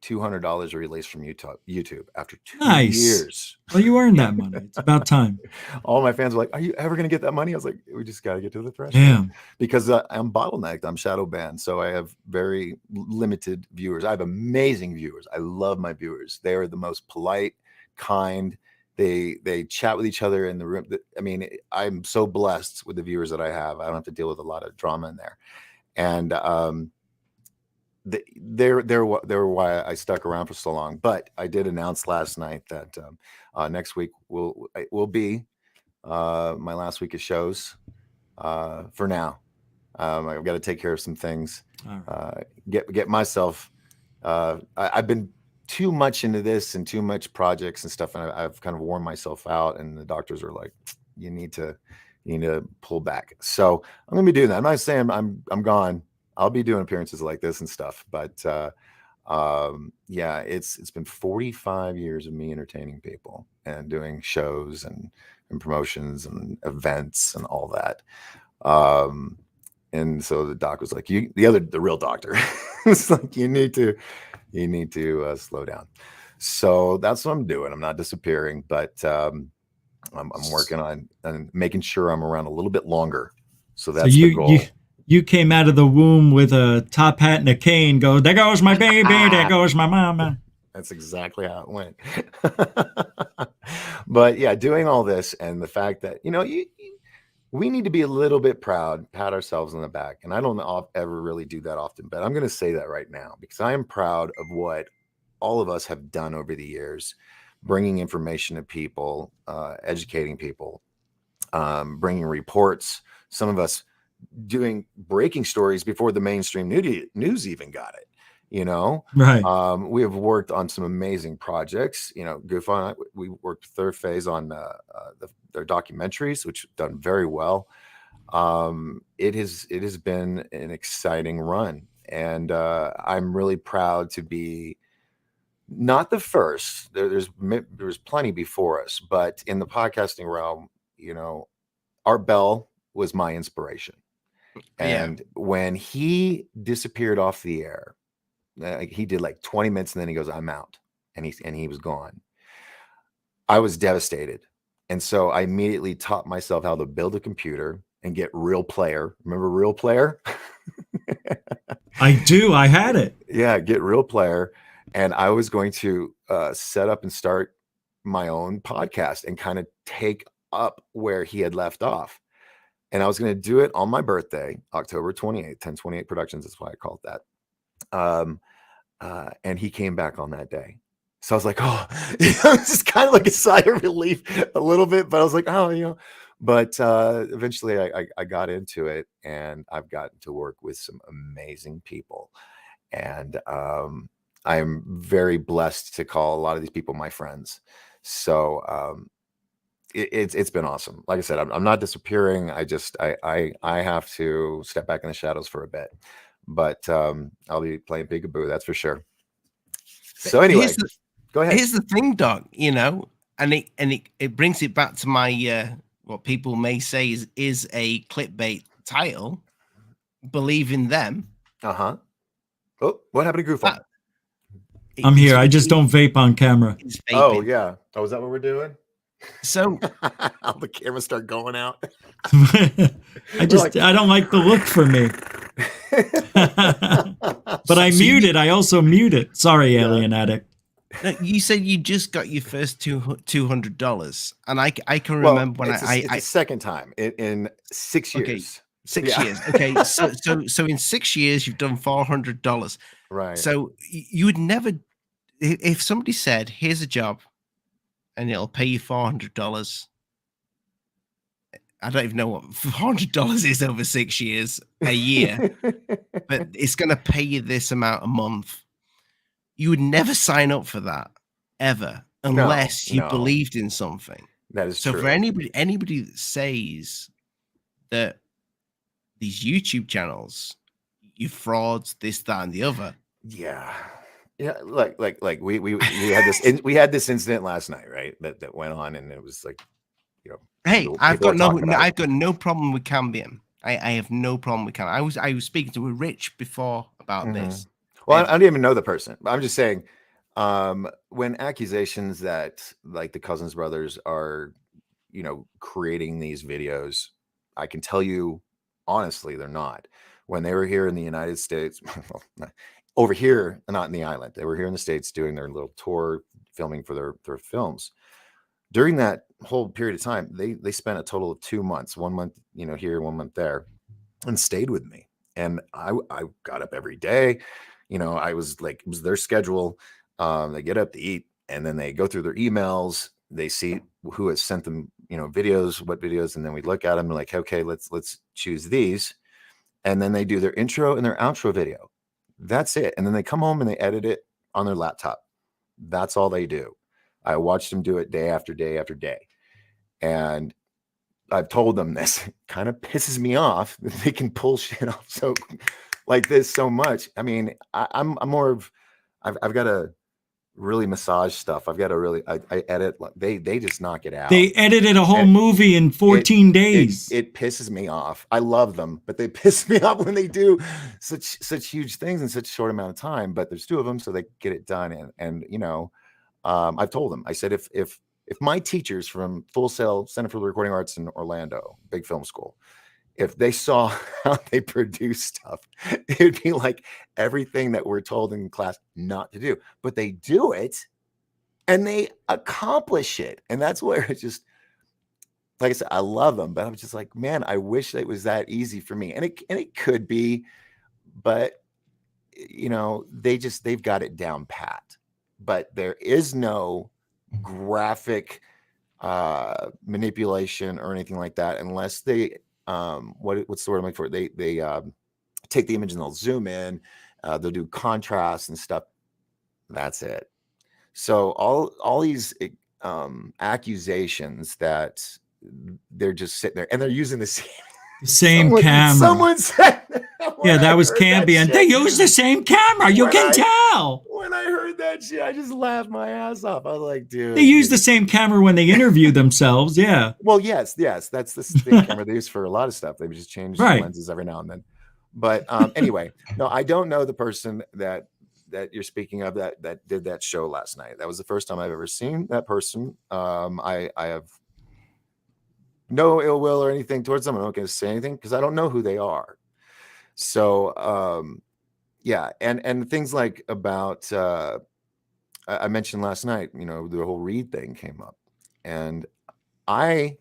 $200 released from YouTube after 2 years. Well, you earned that money. It's about time. All my fans were like, "Are you ever going to get that money?" I was like, "We just got to get to the threshold." Damn. Because I'm bottlenecked. I'm shadow banned. So I have very limited viewers. I have amazing viewers. I love my viewers. They are the most polite, kind. They chat with each other in the room. I mean, I'm so blessed with the viewers that I have. I don't have to deal with a lot of drama in there. And they're why I stuck around for so long. But I did announce last night that next week will be my last week of shows for now. I've got to take care of some things. Get myself. I've been too much into this and too much projects and stuff, and I've kind of worn myself out. And the doctors are like, "You need to pull back." So I'm gonna be doing that. I'm not saying I'm gone. I'll be doing appearances like this and stuff, but yeah, it's been 45 years of me entertaining people and doing shows and promotions and events and all that. And so the doc was like, the real doctor was like, you need to slow down. So that's what I'm doing. I'm not disappearing, but I'm working on making sure I'm around a little bit longer. So that's the goal. You came out of the womb with a top hat and a cane. Go, there goes my baby. There goes my mama. That's exactly how it went. But yeah, doing all this and the fact that, we need to be a little bit proud, pat ourselves on the back. And I don't ever really do that often, but I'm going to say that right now because I am proud of what all of us have done over the years, bringing information to people, educating people, bringing reports. Some of us doing breaking stories before the mainstream news even got it, Right. We have worked on some amazing projects, GUFON. We worked third phase on their documentaries, which have done very well. It has been an exciting run, and I'm really proud to be not the first. There's plenty before us, but in the podcasting realm, Art Bell was my inspiration. And when he disappeared off the air, he did like 20 minutes and then he goes, "I'm out." And he was gone. I was devastated. And so I immediately taught myself how to build a computer and get Real Player. Remember Real Player? I do. I had it. Yeah, get Real Player. And I was going to set up and start my own podcast and kind of take up where he had left off. And I was going to do it on my birthday, October 28th, 1028 Productions. That's why I called that. And he came back on that day. So I was like, oh, it's just kind of like a sigh of relief a little bit. But I was like, oh, But eventually I got into it, and I've gotten to work with some amazing people. And I'm very blessed to call a lot of these people my friends. So it's been awesome. Like I said, I'm not disappearing. I have to step back in the shadows for a bit, but I'll be playing peekaboo, that's for sure. So anyway, Go ahead. Here's the thing, Doc. And it brings it back to my what people may say is a clickbait title. Believe in them. Uh-huh. Oh, what happened to GUFON? I'm here. I just don't vape on camera. Oh, yeah. Oh, is that what we're doing? So all the cameras start going out. I don't like the look for me. But I mute it. I also mute it. Sorry, Alien Addict. No, you said you just got your first $200, and I can remember when it's the second time in 6 years. Okay, 6 years. Okay, so in 6 years you've done $400. Right. So you would never, if somebody said, "Here's a job, and it'll pay you $400." I don't even know what $400 is over 6 years, a year, but it's going to pay you this amount a month. You would never sign up for that ever, unless you believed in something. That is so true. For anybody that says that these YouTube channels, you frauds, this, that, and the other. Yeah. Like we had this incident last night, right? That went on, and it was like, hey, I've got no problem with Cambium. I have no problem with Cambium. I was speaking to Rich before about this. Well, I don't even know the person, but I'm just saying, when accusations that like the Cousins brothers are, creating these videos, I can tell you honestly, they're not. When they were here in the United States, over here, not in the island, they were here in the States doing their little tour, filming for their films. During that whole period of time, they spent a total of 2 months, 1 month, here, 1 month there, and stayed with me. And I got up every day. I was like, it was their schedule. They get up to eat, and then they go through their emails. They see who has sent them, videos, what videos, and then we look at them and like, okay, let's choose these. And then they do their intro and their outro video. That's it. And then they come home and they edit it on their laptop. That's all they do. I watched them do it day after day after day. And I've told them this. It kind of pisses me off that they can pull shit off so like this so much. I mean, I'm more of, I've got to really massage stuff. I've got to really, I edit. They just knock it out. They edited a whole movie in 14 days. It pisses me off. I love them, but they piss me off when they do such huge things in such a short amount of time. But there's 2 of them, so they get it done. And I've told them. I said, if my teachers from Full Sail Center for the Recording Arts in Orlando, big film school, if they saw how they produce stuff, it'd be like everything that we're told in class not to do. But they do it, and they accomplish it. And that's where it's just, like I said, I love them, but I'm just like, man, I wish it was that easy for me. And it could be, but they've got it down pat. But there is no graphic manipulation or anything like that, unless they what's the word I'm looking for? They take the image and they'll zoom in, they'll do contrast and stuff. That's it. So all these accusations that they're just sitting there and they're using the same camera. Someone said, yeah, that was Cambium. They use the same camera. You can tell. When I heard that shit, I just laughed my ass off. I was like, dude. They use the same camera when they interview themselves. Yeah. Well, yes. That's the same camera they use for a lot of stuff. They just change lenses every now and then. But anyway, no, I don't know the person that you're speaking of that did that show last night. That was the first time I've ever seen that person. I have no ill will or anything towards them. I'm not going to say anything because I don't know who they are. So, yeah. And things like about, I mentioned last night, the whole Reed thing came up, and my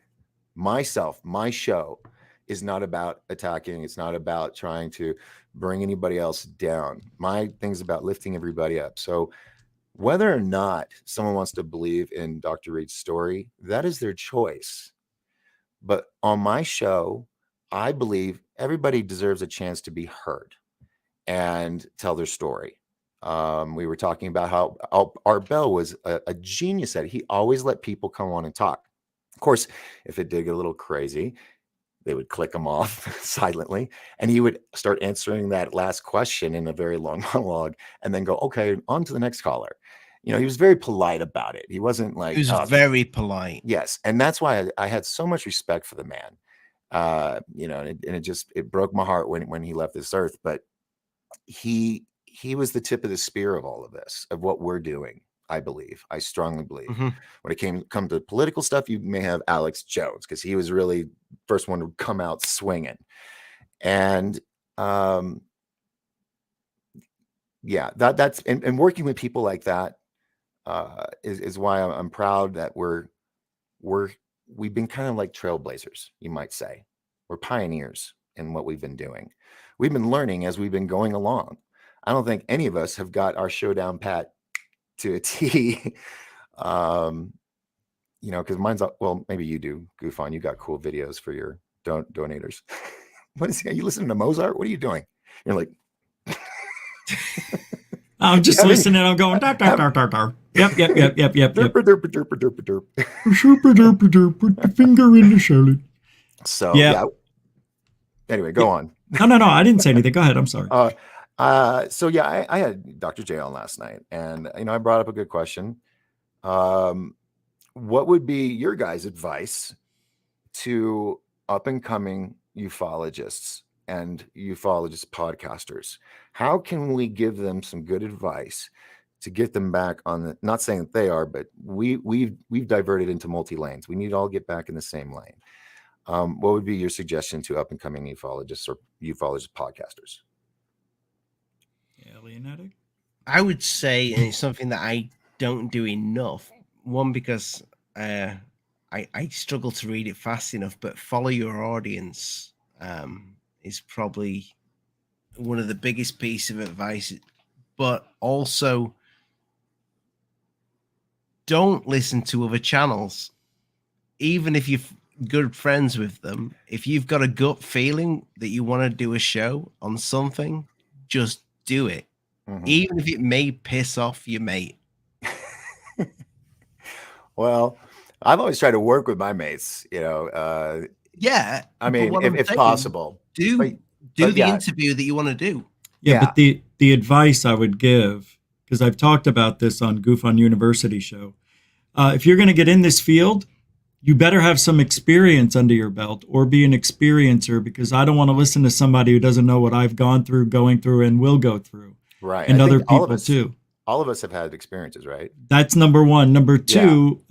show is not about attacking. It's not about trying to bring anybody else down. My thing's about lifting everybody up. So whether or not someone wants to believe in Dr. Reed's story, that is their choice. But on my show, I believe everybody deserves a chance to be heard and tell their story. We were talking about how Art Bell was a genius at it. He always let people come on and talk. Of course, if it did get a little crazy, they would click him off silently, and he would start answering that last question in a very long monologue and then go, okay, on to the next caller. he was very polite about it. He wasn't like, He was "Oh, very polite. yes." And that's why I had so much respect for the man. And it broke my heart when he left this earth. But he was the tip of the spear of all of this, of what we're doing. I strongly believe. Mhm. When it come to political stuff, you may have Alex Jones, because he was really first one to come out swinging. And that's and working with people like that is why I'm proud that we've been kind of like trailblazers, you might say. We're pioneers in what we've been doing. We've been learning as we've been going along. I don't think any of us have got our show down pat to a T. Because mine's, well, maybe you do, GUFON. You got cool videos for your donators. What is he? Are you listening to Mozart? What are you doing? You're like, I'm just listening. I'm going, dar, dar, dar, dar, dar. Yep. derp, derp, derp, derp, derp. Super derp derp, put the finger in the salad. So, Yeah. yeah. Anyway, go on. No. I didn't say anything. Go ahead. I'm sorry. So yeah, I had Dr. J on last night, and I brought up a good question. What would be your guys' advice to up and coming ufologists and ufologist podcasters? How can we give them some good advice to get them back on the, not saying that they are, but we've diverted into multi-lanes. We need to all get back in the same lane. What would be your suggestion to up and coming ufologists or ufologist podcasters? Alienating? I would say, and it's something that I don't do enough. One, because I struggle to read it fast enough, but follow your audience is probably one of the biggest pieces of advice. But also, don't listen to other channels. Even if you're good friends with them, if you've got a gut feeling that you want to do a show on something, just do it. Mm-hmm. Even if it may piss off your mate. Well, I've always tried to work with my mates, Yeah. I mean, if possible. Do the interview that you want to do. Yeah, but the advice I would give, because I've talked about this on GUFON University show, if you're going to get in this field, you better have some experience under your belt or be an experiencer, because I don't want to listen to somebody who doesn't know what I've gone through, going through, and will go through. Right. And other people too. All of us have had experiences, right? That's number one. Number two,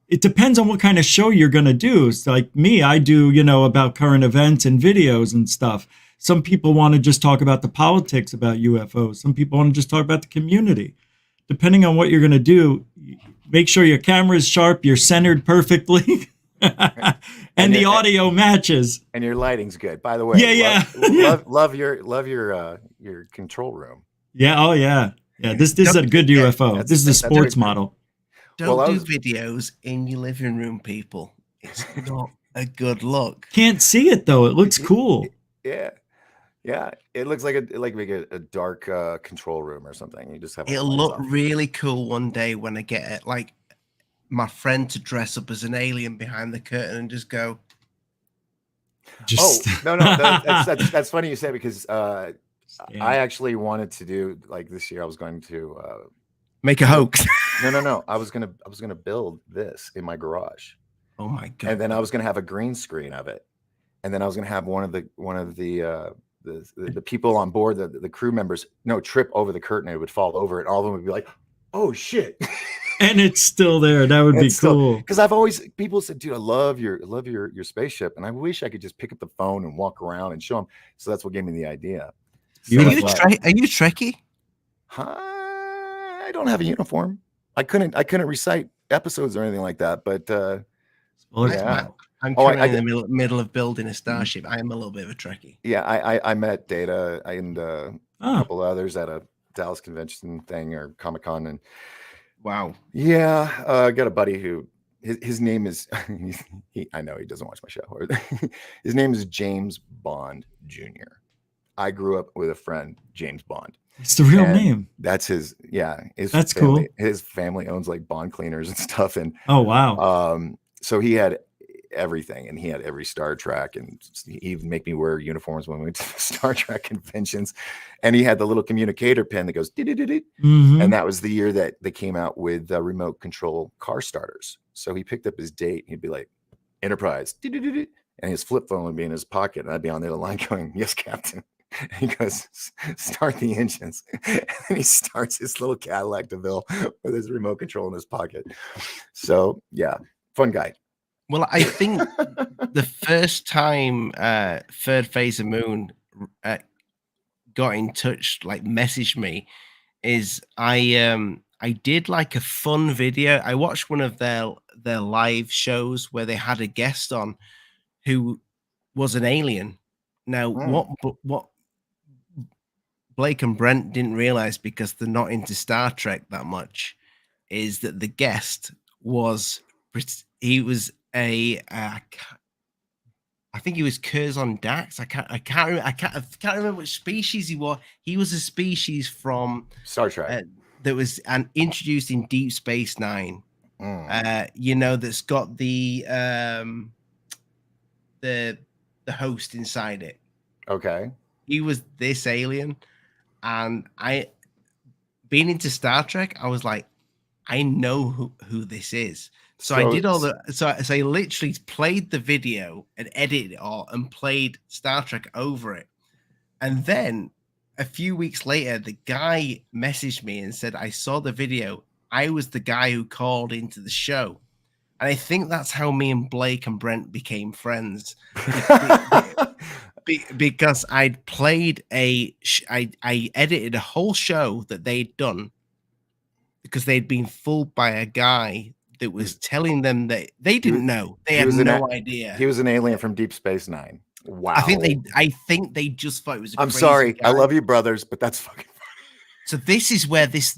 it depends on what kind of show you're going to do. It's like me, I do, about current events and videos and stuff. Some people want to just talk about the politics about UFOs. Some people want to just talk about the community. Depending on what you're going to do, make sure your camera is sharp, you're centered perfectly, and the audio matches. And your lighting's good. By the way, love your control room. Yeah. Oh, yeah. Yeah. This is a good UFO. This is a sports model. Don't do videos in your living room, people. It's not a good look. Can't see it though. It looks cool. Yeah. Yeah. It looks like a dark control room or something. You just have. It'll look really cool one day when I get it, like my friend to dress up as an alien behind the curtain and just go. No. That's funny you say, because I actually wanted to do, like, this year I was going to make a hoax. No. I was gonna build this in my garage. Oh my God. And then I was gonna have a green screen of it. And then I was gonna have one of the people on board, the crew members, trip over the curtain, and it would fall over, and all of them would be like, "Oh shit." And it's still there. That would be cool. Because people said, "Dude, I love your spaceship," and I wish I could just pick up the phone and walk around and show them. So that's what gave me the idea. Are you Trekkie? I don't have a uniform. I couldn't recite episodes or anything like that. But I'm currently in the middle of building a starship. I am a little bit of a Trekkie. Yeah, I met Data and a couple others at a Dallas convention thing or Comic-Con, and wow. Yeah, I got a buddy who his name is I know he doesn't watch my show. His name is James Bond Jr. I grew up with a friend, James Bond. It's the real name. That's his. Yeah, that's cool. His family owns like Bond cleaners and stuff. And oh wow. So he had everything, and he had every Star Trek, and he even make me wear uniforms when we went to the Star Trek conventions. And he had the little communicator pen that goes, and that was the year that they came out with remote control car starters. So he picked up his date, and he'd be like, Enterprise, and his flip phone would be in his pocket, and I'd be on the other line going, yes, Captain. And he goes, start the engines. And he starts his little Cadillac DeVille with his remote control in his pocket. So yeah, fun guy. Well, I think the first time Third Phase of Moon got in touch, like messaged me, is I did like a fun video. I watched one of their live shows where they had a guest on who was an alien. Now, what Blake and Brent didn't realize, because they're not into Star Trek that much, is that the guest was I think he was Curzon Dax. I can't remember which species he was. He was a species from Star Trek that was introduced in Deep Space Nine. That's got the host inside it. Okay. He was this alien, and being into Star Trek, I was like, I know who this is. So I did so I literally played the video and edited it all and played Star Trek over it. And then a few weeks later, the guy messaged me and said, I saw the video. I was the guy who called into the show. And I think that's how me and Blake and Brent became friends. Because I'd played I edited a whole show that they'd done, because they'd been fooled by a guy that was telling them that they didn't know. They had no idea. He was an alien from Deep Space Nine. Wow. I think they just thought it was. I'm sorry. I love you, brothers, but that's fucking funny. So this is where this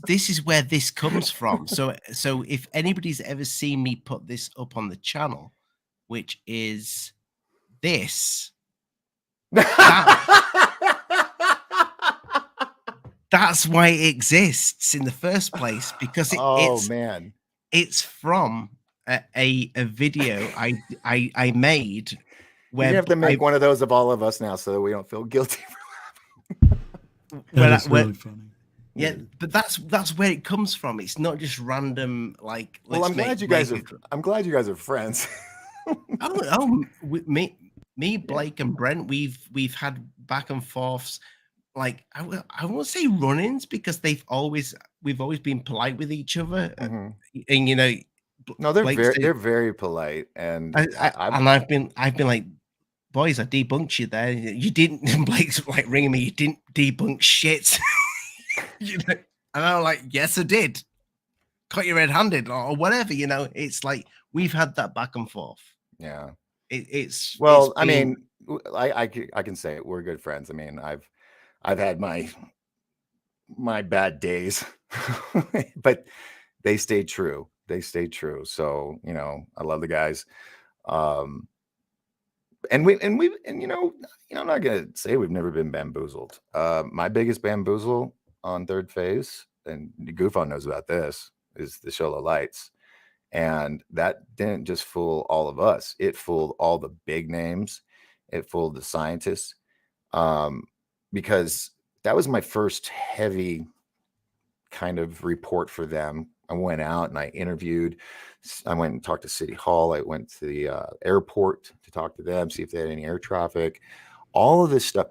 comes from. So if anybody's ever seen me put this up on the channel, which is this, that's why it exists in the first place, because it's from a video I made. Where you have to make one of those of all of us now, so that we don't feel guilty for That's really funny. Yeah, but that's where it comes from. It's not just random. Like, well, I'm glad you guys are friends. Me, Blake, and Brent, we've had back and forths. Like, I won't say run-ins, because we've always been polite with each other, and no, they're very polite, and I've been like, boys, I debunked you there. You didn't. Blake's like ringing me. You didn't debunk shit. And I'm like, yes, I did. Caught you red-handed or whatever. It's like we've had that back and forth. Yeah. I mean, I can say it. We're good friends. I mean, I've had my bad days, but they stayed true. So, I love the guys. I'm not gonna say we've never been bamboozled. My biggest bamboozle on Third Phase, and GUFON knows about this, is the show The Lights. And that didn't just fool all of us. It fooled all the big names. It fooled the scientists. Because that was my first heavy kind of report for them. I went out and I interviewed. I went and talked to City Hall. I went to the airport to talk to them, see if they had any air traffic. All of this stuff,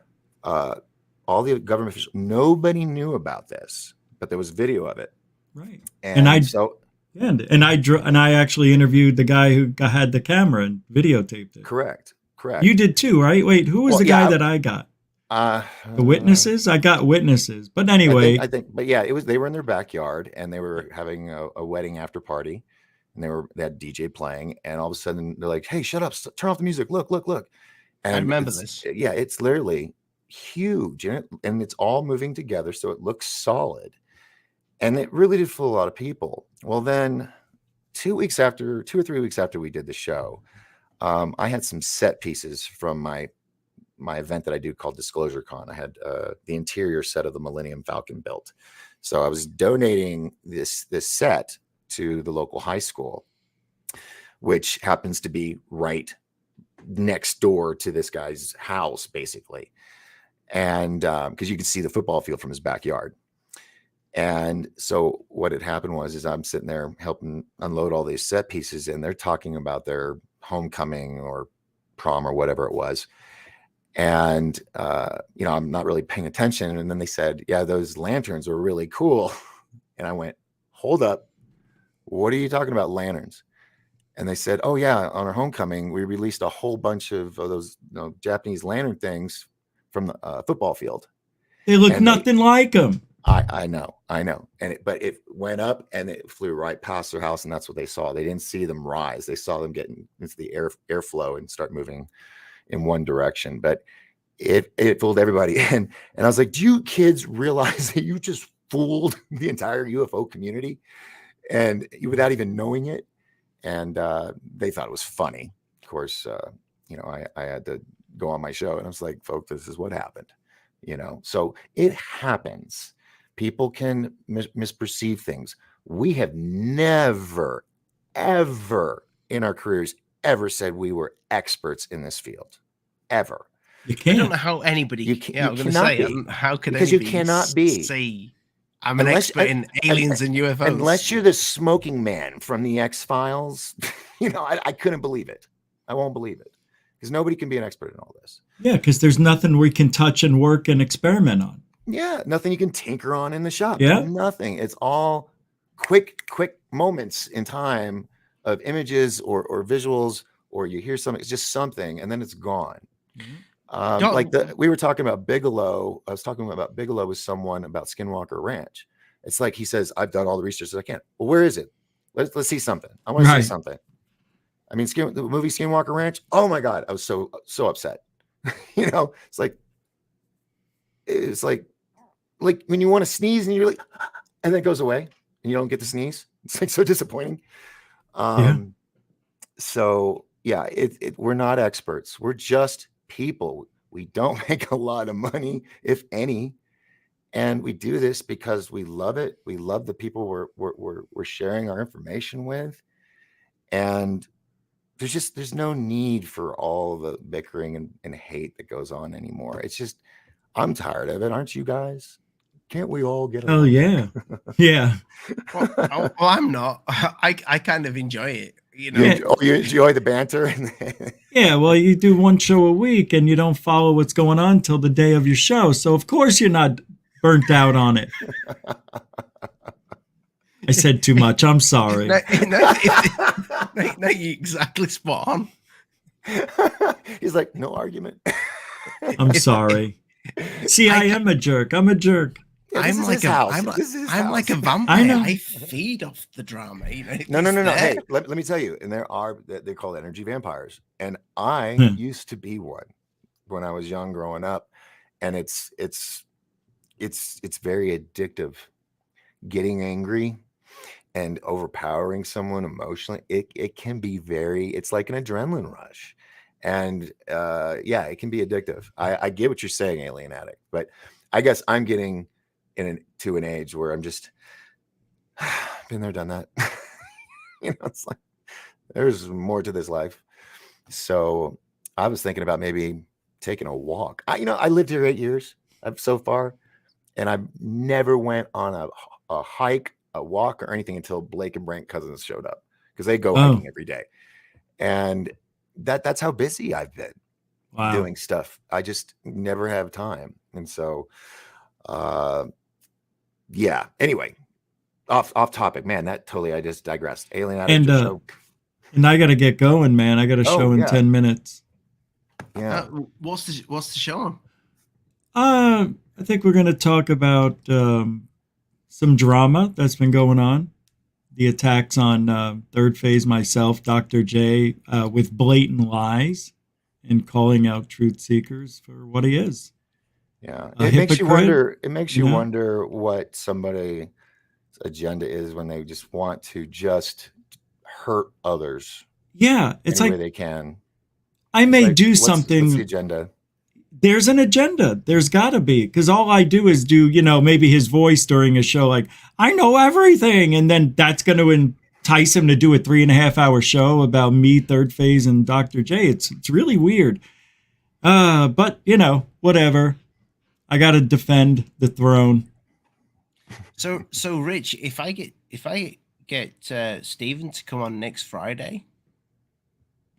all the government officials, nobody knew about this, but there was video of it. Right. And I actually interviewed the guy who had the camera and videotaped it. Correct. You did too, right? Wait, who was the guy that I got? The witnesses? I got witnesses. But anyway, I think they were in their backyard and they were having a wedding after party, and they had DJ playing, and all of a sudden they're like, "Hey, shut up! Turn off the music! Look!" And I remember this. Yeah, it's literally huge, and it's all moving together, so it looks solid. And it really did fool a lot of people. Well, then 2 or 3 weeks after we did the show, I had some set pieces from my event that I do called Disclosure Con. I had the interior set of the Millennium Falcon built. So I was donating this set to the local high school. which happens to be right next door to this guy's house, basically. And because you could see the football field from his backyard. And so what had happened was I'm sitting there helping unload all these set pieces, and they're talking about their homecoming or prom or whatever it was. And, I'm not really paying attention. And then they said, yeah, those lanterns were really cool. And I went, hold up. What are you talking about, lanterns? And they said, oh, yeah, on our homecoming, we released a whole bunch of those Japanese lantern things from the football field. They look nothing like them. I know. But it went up and it flew right past their house, and that's what they saw. They didn't see them rise. They saw them getting into the airflow and start moving in one direction. But it fooled everybody. And I was like, do you kids realize that you just fooled the entire UFO community and without even knowing it? And they thought it was funny. Of course, I had to go on my show, and I was like, folks, this is what happened. So it happens. People can misperceive things. We have never, ever in our careers ever said we were experts in this field, ever. You can't. I don't know how anybody. I was going to say, how could because anybody you cannot be. Say I'm an expert in aliens and UFOs? Unless you're the smoking man from the X-Files, I couldn't believe it. I won't believe it because nobody can be an expert in all this. Yeah, because there's nothing we can touch and work and experiment on. Yeah, nothing you can tinker on in the shop. Yeah, nothing. It's all quick moments in time of images or visuals, or you hear something. It's just something, and then it's gone. Mm-hmm. We were talking about Bigelow. I was talking about Bigelow with someone about Skinwalker Ranch. It's like he says, "I've done all the research that I can." Well, where is it? Let's see something. I want to see something. I mean, the movie Skinwalker Ranch. Oh my God, I was so upset. It's like when you want to sneeze and you're like, and then it goes away and you don't get to sneeze. It's like so disappointing. So yeah, we're not experts. We're just people. We don't make a lot of money, if any. And we do this because we love it. We love the people we're sharing our information with. And there's no need for all the bickering and hate that goes on anymore. It's just, I'm tired of it. Aren't you guys? Can't we all get along? Oh, yeah. Yeah. Well, I'm not. I kind of enjoy it. You enjoy the banter? Yeah, well, you do one show a week and you don't follow what's going on till the day of your show. So, of course, you're not burnt out on it. I said too much. I'm sorry. No, you exactly spot on. He's like, no argument. I'm sorry. See, I am a jerk. I'm a jerk. Yeah, I'm like a vampire. I feed off the drama. No. Hey, let me tell you. And they call it energy vampires. And I used to be one when I was young, growing up. And it's very addictive. Getting angry and overpowering someone emotionally, it can be it's like an adrenaline rush. And it can be addictive. I get what you're saying, Alien Addict, but I guess I'm getting to an age where I'm just been there, done that. It's like there's more to this life. So I was thinking about maybe taking a walk. I lived here 8 years so far, and I've never went on a hike, a walk, or anything until Blake and Brent Cousins showed up, because they go hiking every day. And that's how busy I've been doing stuff. I just never have time. And so, anyway, off topic, man, I just digressed. Alien Addict show. And I got to get going, man. I got a show in 10 minutes. Yeah. What's the show on? I think we're going to talk about some drama that's been going on. The attacks on Third Phase, myself, Dr. J, with blatant lies and calling out truth seekers for what he is. Yeah, it makes you wonder. It makes you wonder what somebody's agenda is when they just want to just hurt others. Yeah, it's any like way they can. I may do something. What's the agenda? There's an agenda. There's got to be, because all I do is do, maybe his voice during a show, like, I know everything. And then that's going to entice him to do a 3.5-hour show about me, Third Phase, and Dr. J. It's really weird. But whatever. I gotta defend the throne. So Rich, if I get Steven to come on next Friday,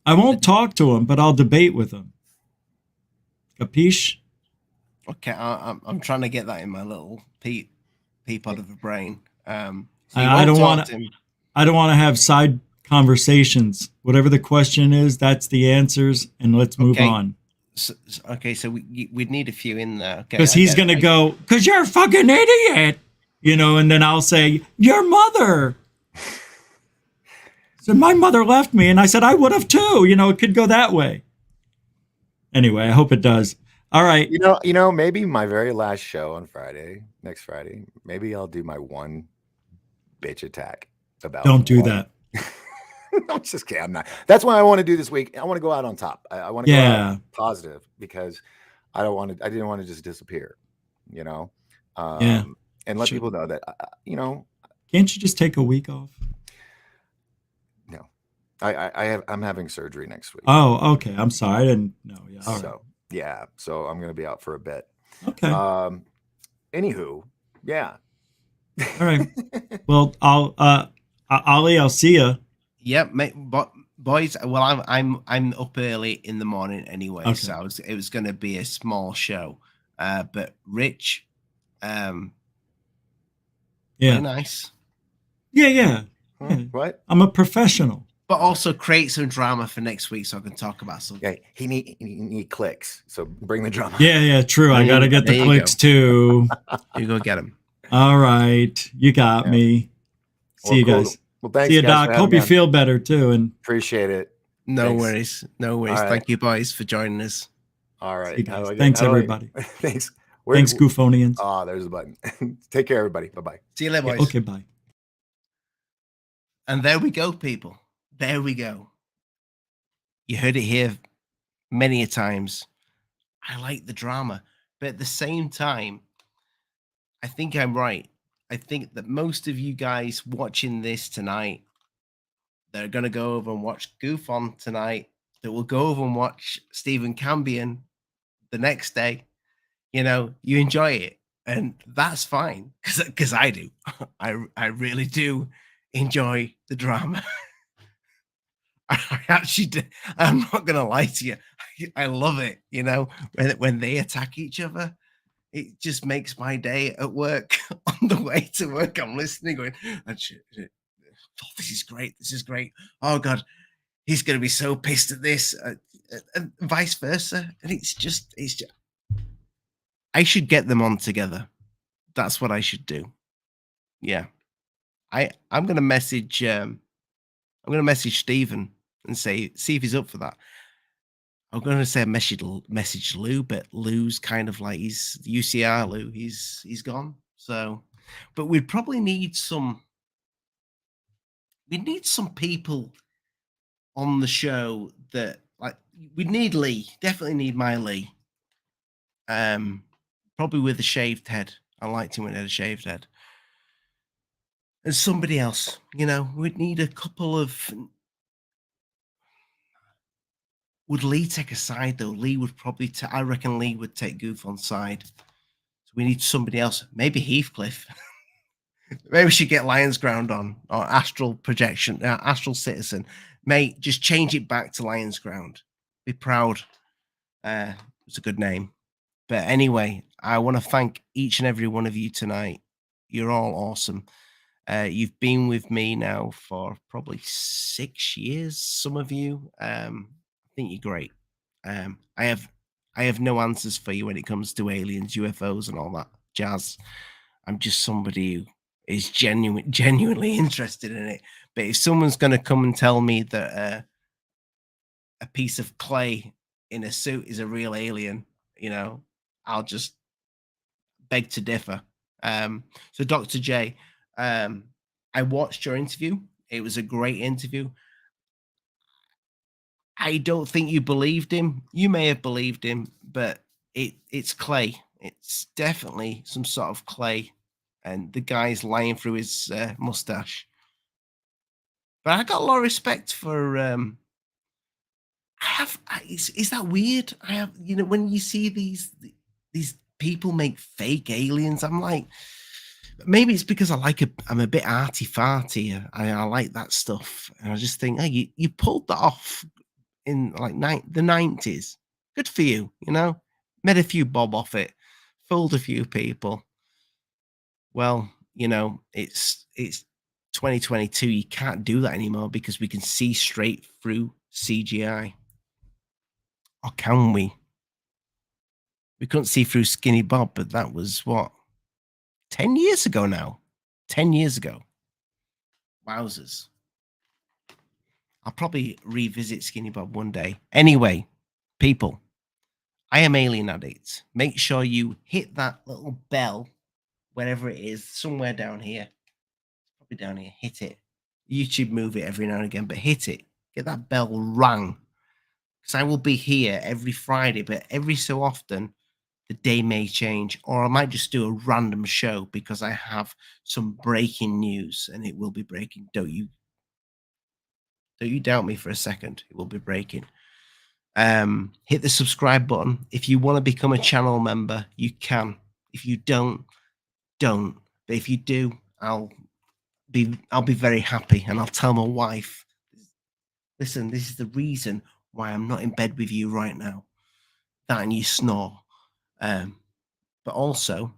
I won't talk to him, but I'll debate with him. Capiche? Okay, I'm trying to get that in my little pea pod of a brain. So I don't want to. I don't want to have side conversations. Whatever the question is, that's the answers, and let's move on. So we'd need a few in there. Because he's going to go, because you're a fucking idiot. And then I'll say, your mother. So my mother left me, and I said, I would have too. It could go that way. Anyway, I hope it does. All right. Maybe my very last show on next Friday, maybe I'll do my one bitch attack about. Don't do that. I'm just kidding. I'm not. That's what I want to do this week. I want to go out on top. I want to go out positive because I didn't want to just disappear, and let people know that, Can't you just take a week off? No, I'm having surgery next week. Oh, okay. I'm sorry. I didn't know. Yeah. All right. Yeah. So I'm going to be out for a bit. Okay. Anywho, yeah. All right. Well, I'll see you. Yep, mate, but boys. Well, I'm up early in the morning anyway, okay. So it was going to be a small show. But Rich, yeah, nice. Yeah. What? I'm a professional. But also create some drama for next week so I can talk about something. Yeah, he need clicks, so bring the drama. Yeah, true. I gotta get the clicks too. You go get them. All right, you got me. See you guys. Well, thanks. See you, Doc. Hope you feel better too. And appreciate it. No worries. Right. Thank you, boys, for joining us. All right. Thanks, everybody. Thanks. Thanks, Goofonians. There's a button. Take care, everybody. Bye-bye. See you later, boys. Okay, bye. And there we go, people. There we go. You heard it here many a times. I like the drama, but at the same time, I think I'm right. I think that most of you guys watching this tonight, they're going to go over and watch GUFON tonight, that will go over and watch Stephen Cambion the next day. You enjoy it, and that's fine, because I do. I really do enjoy the drama. I actually do. I'm not going to lie to you. I love it, when they attack each other. It just makes my day at work. On the way to work, I'm listening, going, oh, this is great. This is great. Oh, God, he's going to be so pissed at this, and vice versa. And it's just, I should get them on together. That's what I should do. Yeah. I'm going to message, Stephen and see if he's up for that. I'm going to say message Lou, but Lou's kind of like, he's UCR Lou. He's gone. So, but we'd probably need some people on the show that, like, we'd need Lee. Definitely need my Lee. Probably with a shaved head. I liked him when he had a shaved head. And somebody else, we'd need a couple of. Would Lee take a side though? Lee would probably. I reckon Lee would take GUFON's side. So we need somebody else. Maybe Heathcliff. Maybe we should get Lions Ground on, or Astral Projection, Astral Citizen. Mate, just change it back to Lions Ground. Be proud. It's a good name. But anyway, I want to thank each and every one of you tonight. You're all awesome. You've been with me now for probably 6 years. Some of you. I think you're great. I have no answers for you when it comes to aliens, UFOs, and all that jazz. I'm just somebody who is genuinely interested in it. But if someone's going to come and tell me that a piece of clay in a suit is a real alien, I'll just beg to differ. So Dr. J, I watched your interview. It was a great interview. I don't think you believed him. You may have believed him, but it's clay. It's definitely some sort of clay. And the guy's lying through his mustache. But I got a lot of respect for. Is that weird? I have, when you see these people make fake aliens, I'm like, maybe it's because I'm a bit arty farty. I like that stuff, and I just think, hey, you pulled that off in like the 90s. Good for you, Made a few bob off it, fooled a few people. Well, it's 2022. You can't do that anymore because we can see straight through CGI. Or can we? We couldn't see through Skinny Bob, but that was what? 10 years ago now. 10 years ago. Wowzers. I'll probably revisit Skinny Bob one day. Anyway, people, I am Alien Addict. Make sure you hit that little bell, wherever it is, somewhere down here. Probably down here. Hit it. YouTube move it every now and again, but hit it. Get that bell rang. Because I will be here every Friday, but every so often, the day may change, or I might just do a random show because I have some breaking news, and it will be breaking. Don't you doubt me for a second. It will be breaking. Hit the subscribe button. If you want to become a channel member, you can. If you don't. But if you do, I'll be very happy, and I'll tell my wife, listen, this is the reason why I'm not in bed with you right now. That and you snore. But also,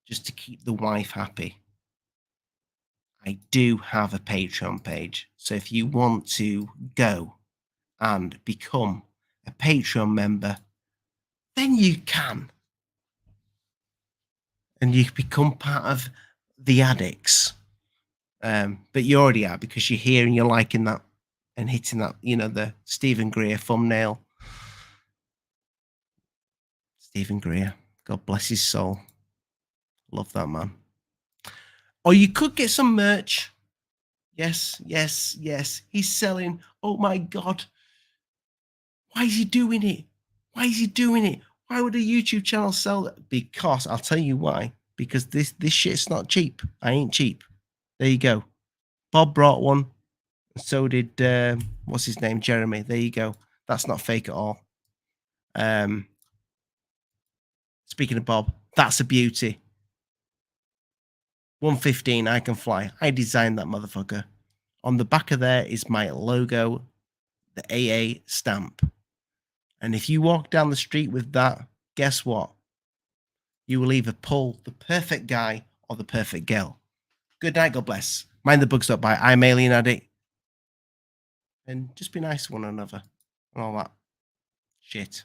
just to keep the wife happy, I do have a Patreon page. So if you want to go and become a Patreon member, then you can. And you become part of the addicts. But you already are, because you're here and you're liking that and hitting that, the Stephen Greer thumbnail. Stephen Greer, God bless his soul. Love that man. Or you could get some merch. Yes. He's selling. Oh my God. Why is he doing it? Why would a YouTube channel sell that? Because I'll tell you why. Because this shit's not cheap. I ain't cheap. There you go. Bob brought one. So did what's his name? Jeremy. There you go. That's not fake at all. Speaking of Bob, that's a beauty. 115, I can fly. I designed that motherfucker. On the back of there is my logo, the AA stamp. And if you walk down the street with that, guess what? You will either pull the perfect guy or the perfect girl. Good night, God bless. Mind the bugs up by I'm Alien Addict. And just be nice to one another and all that shit.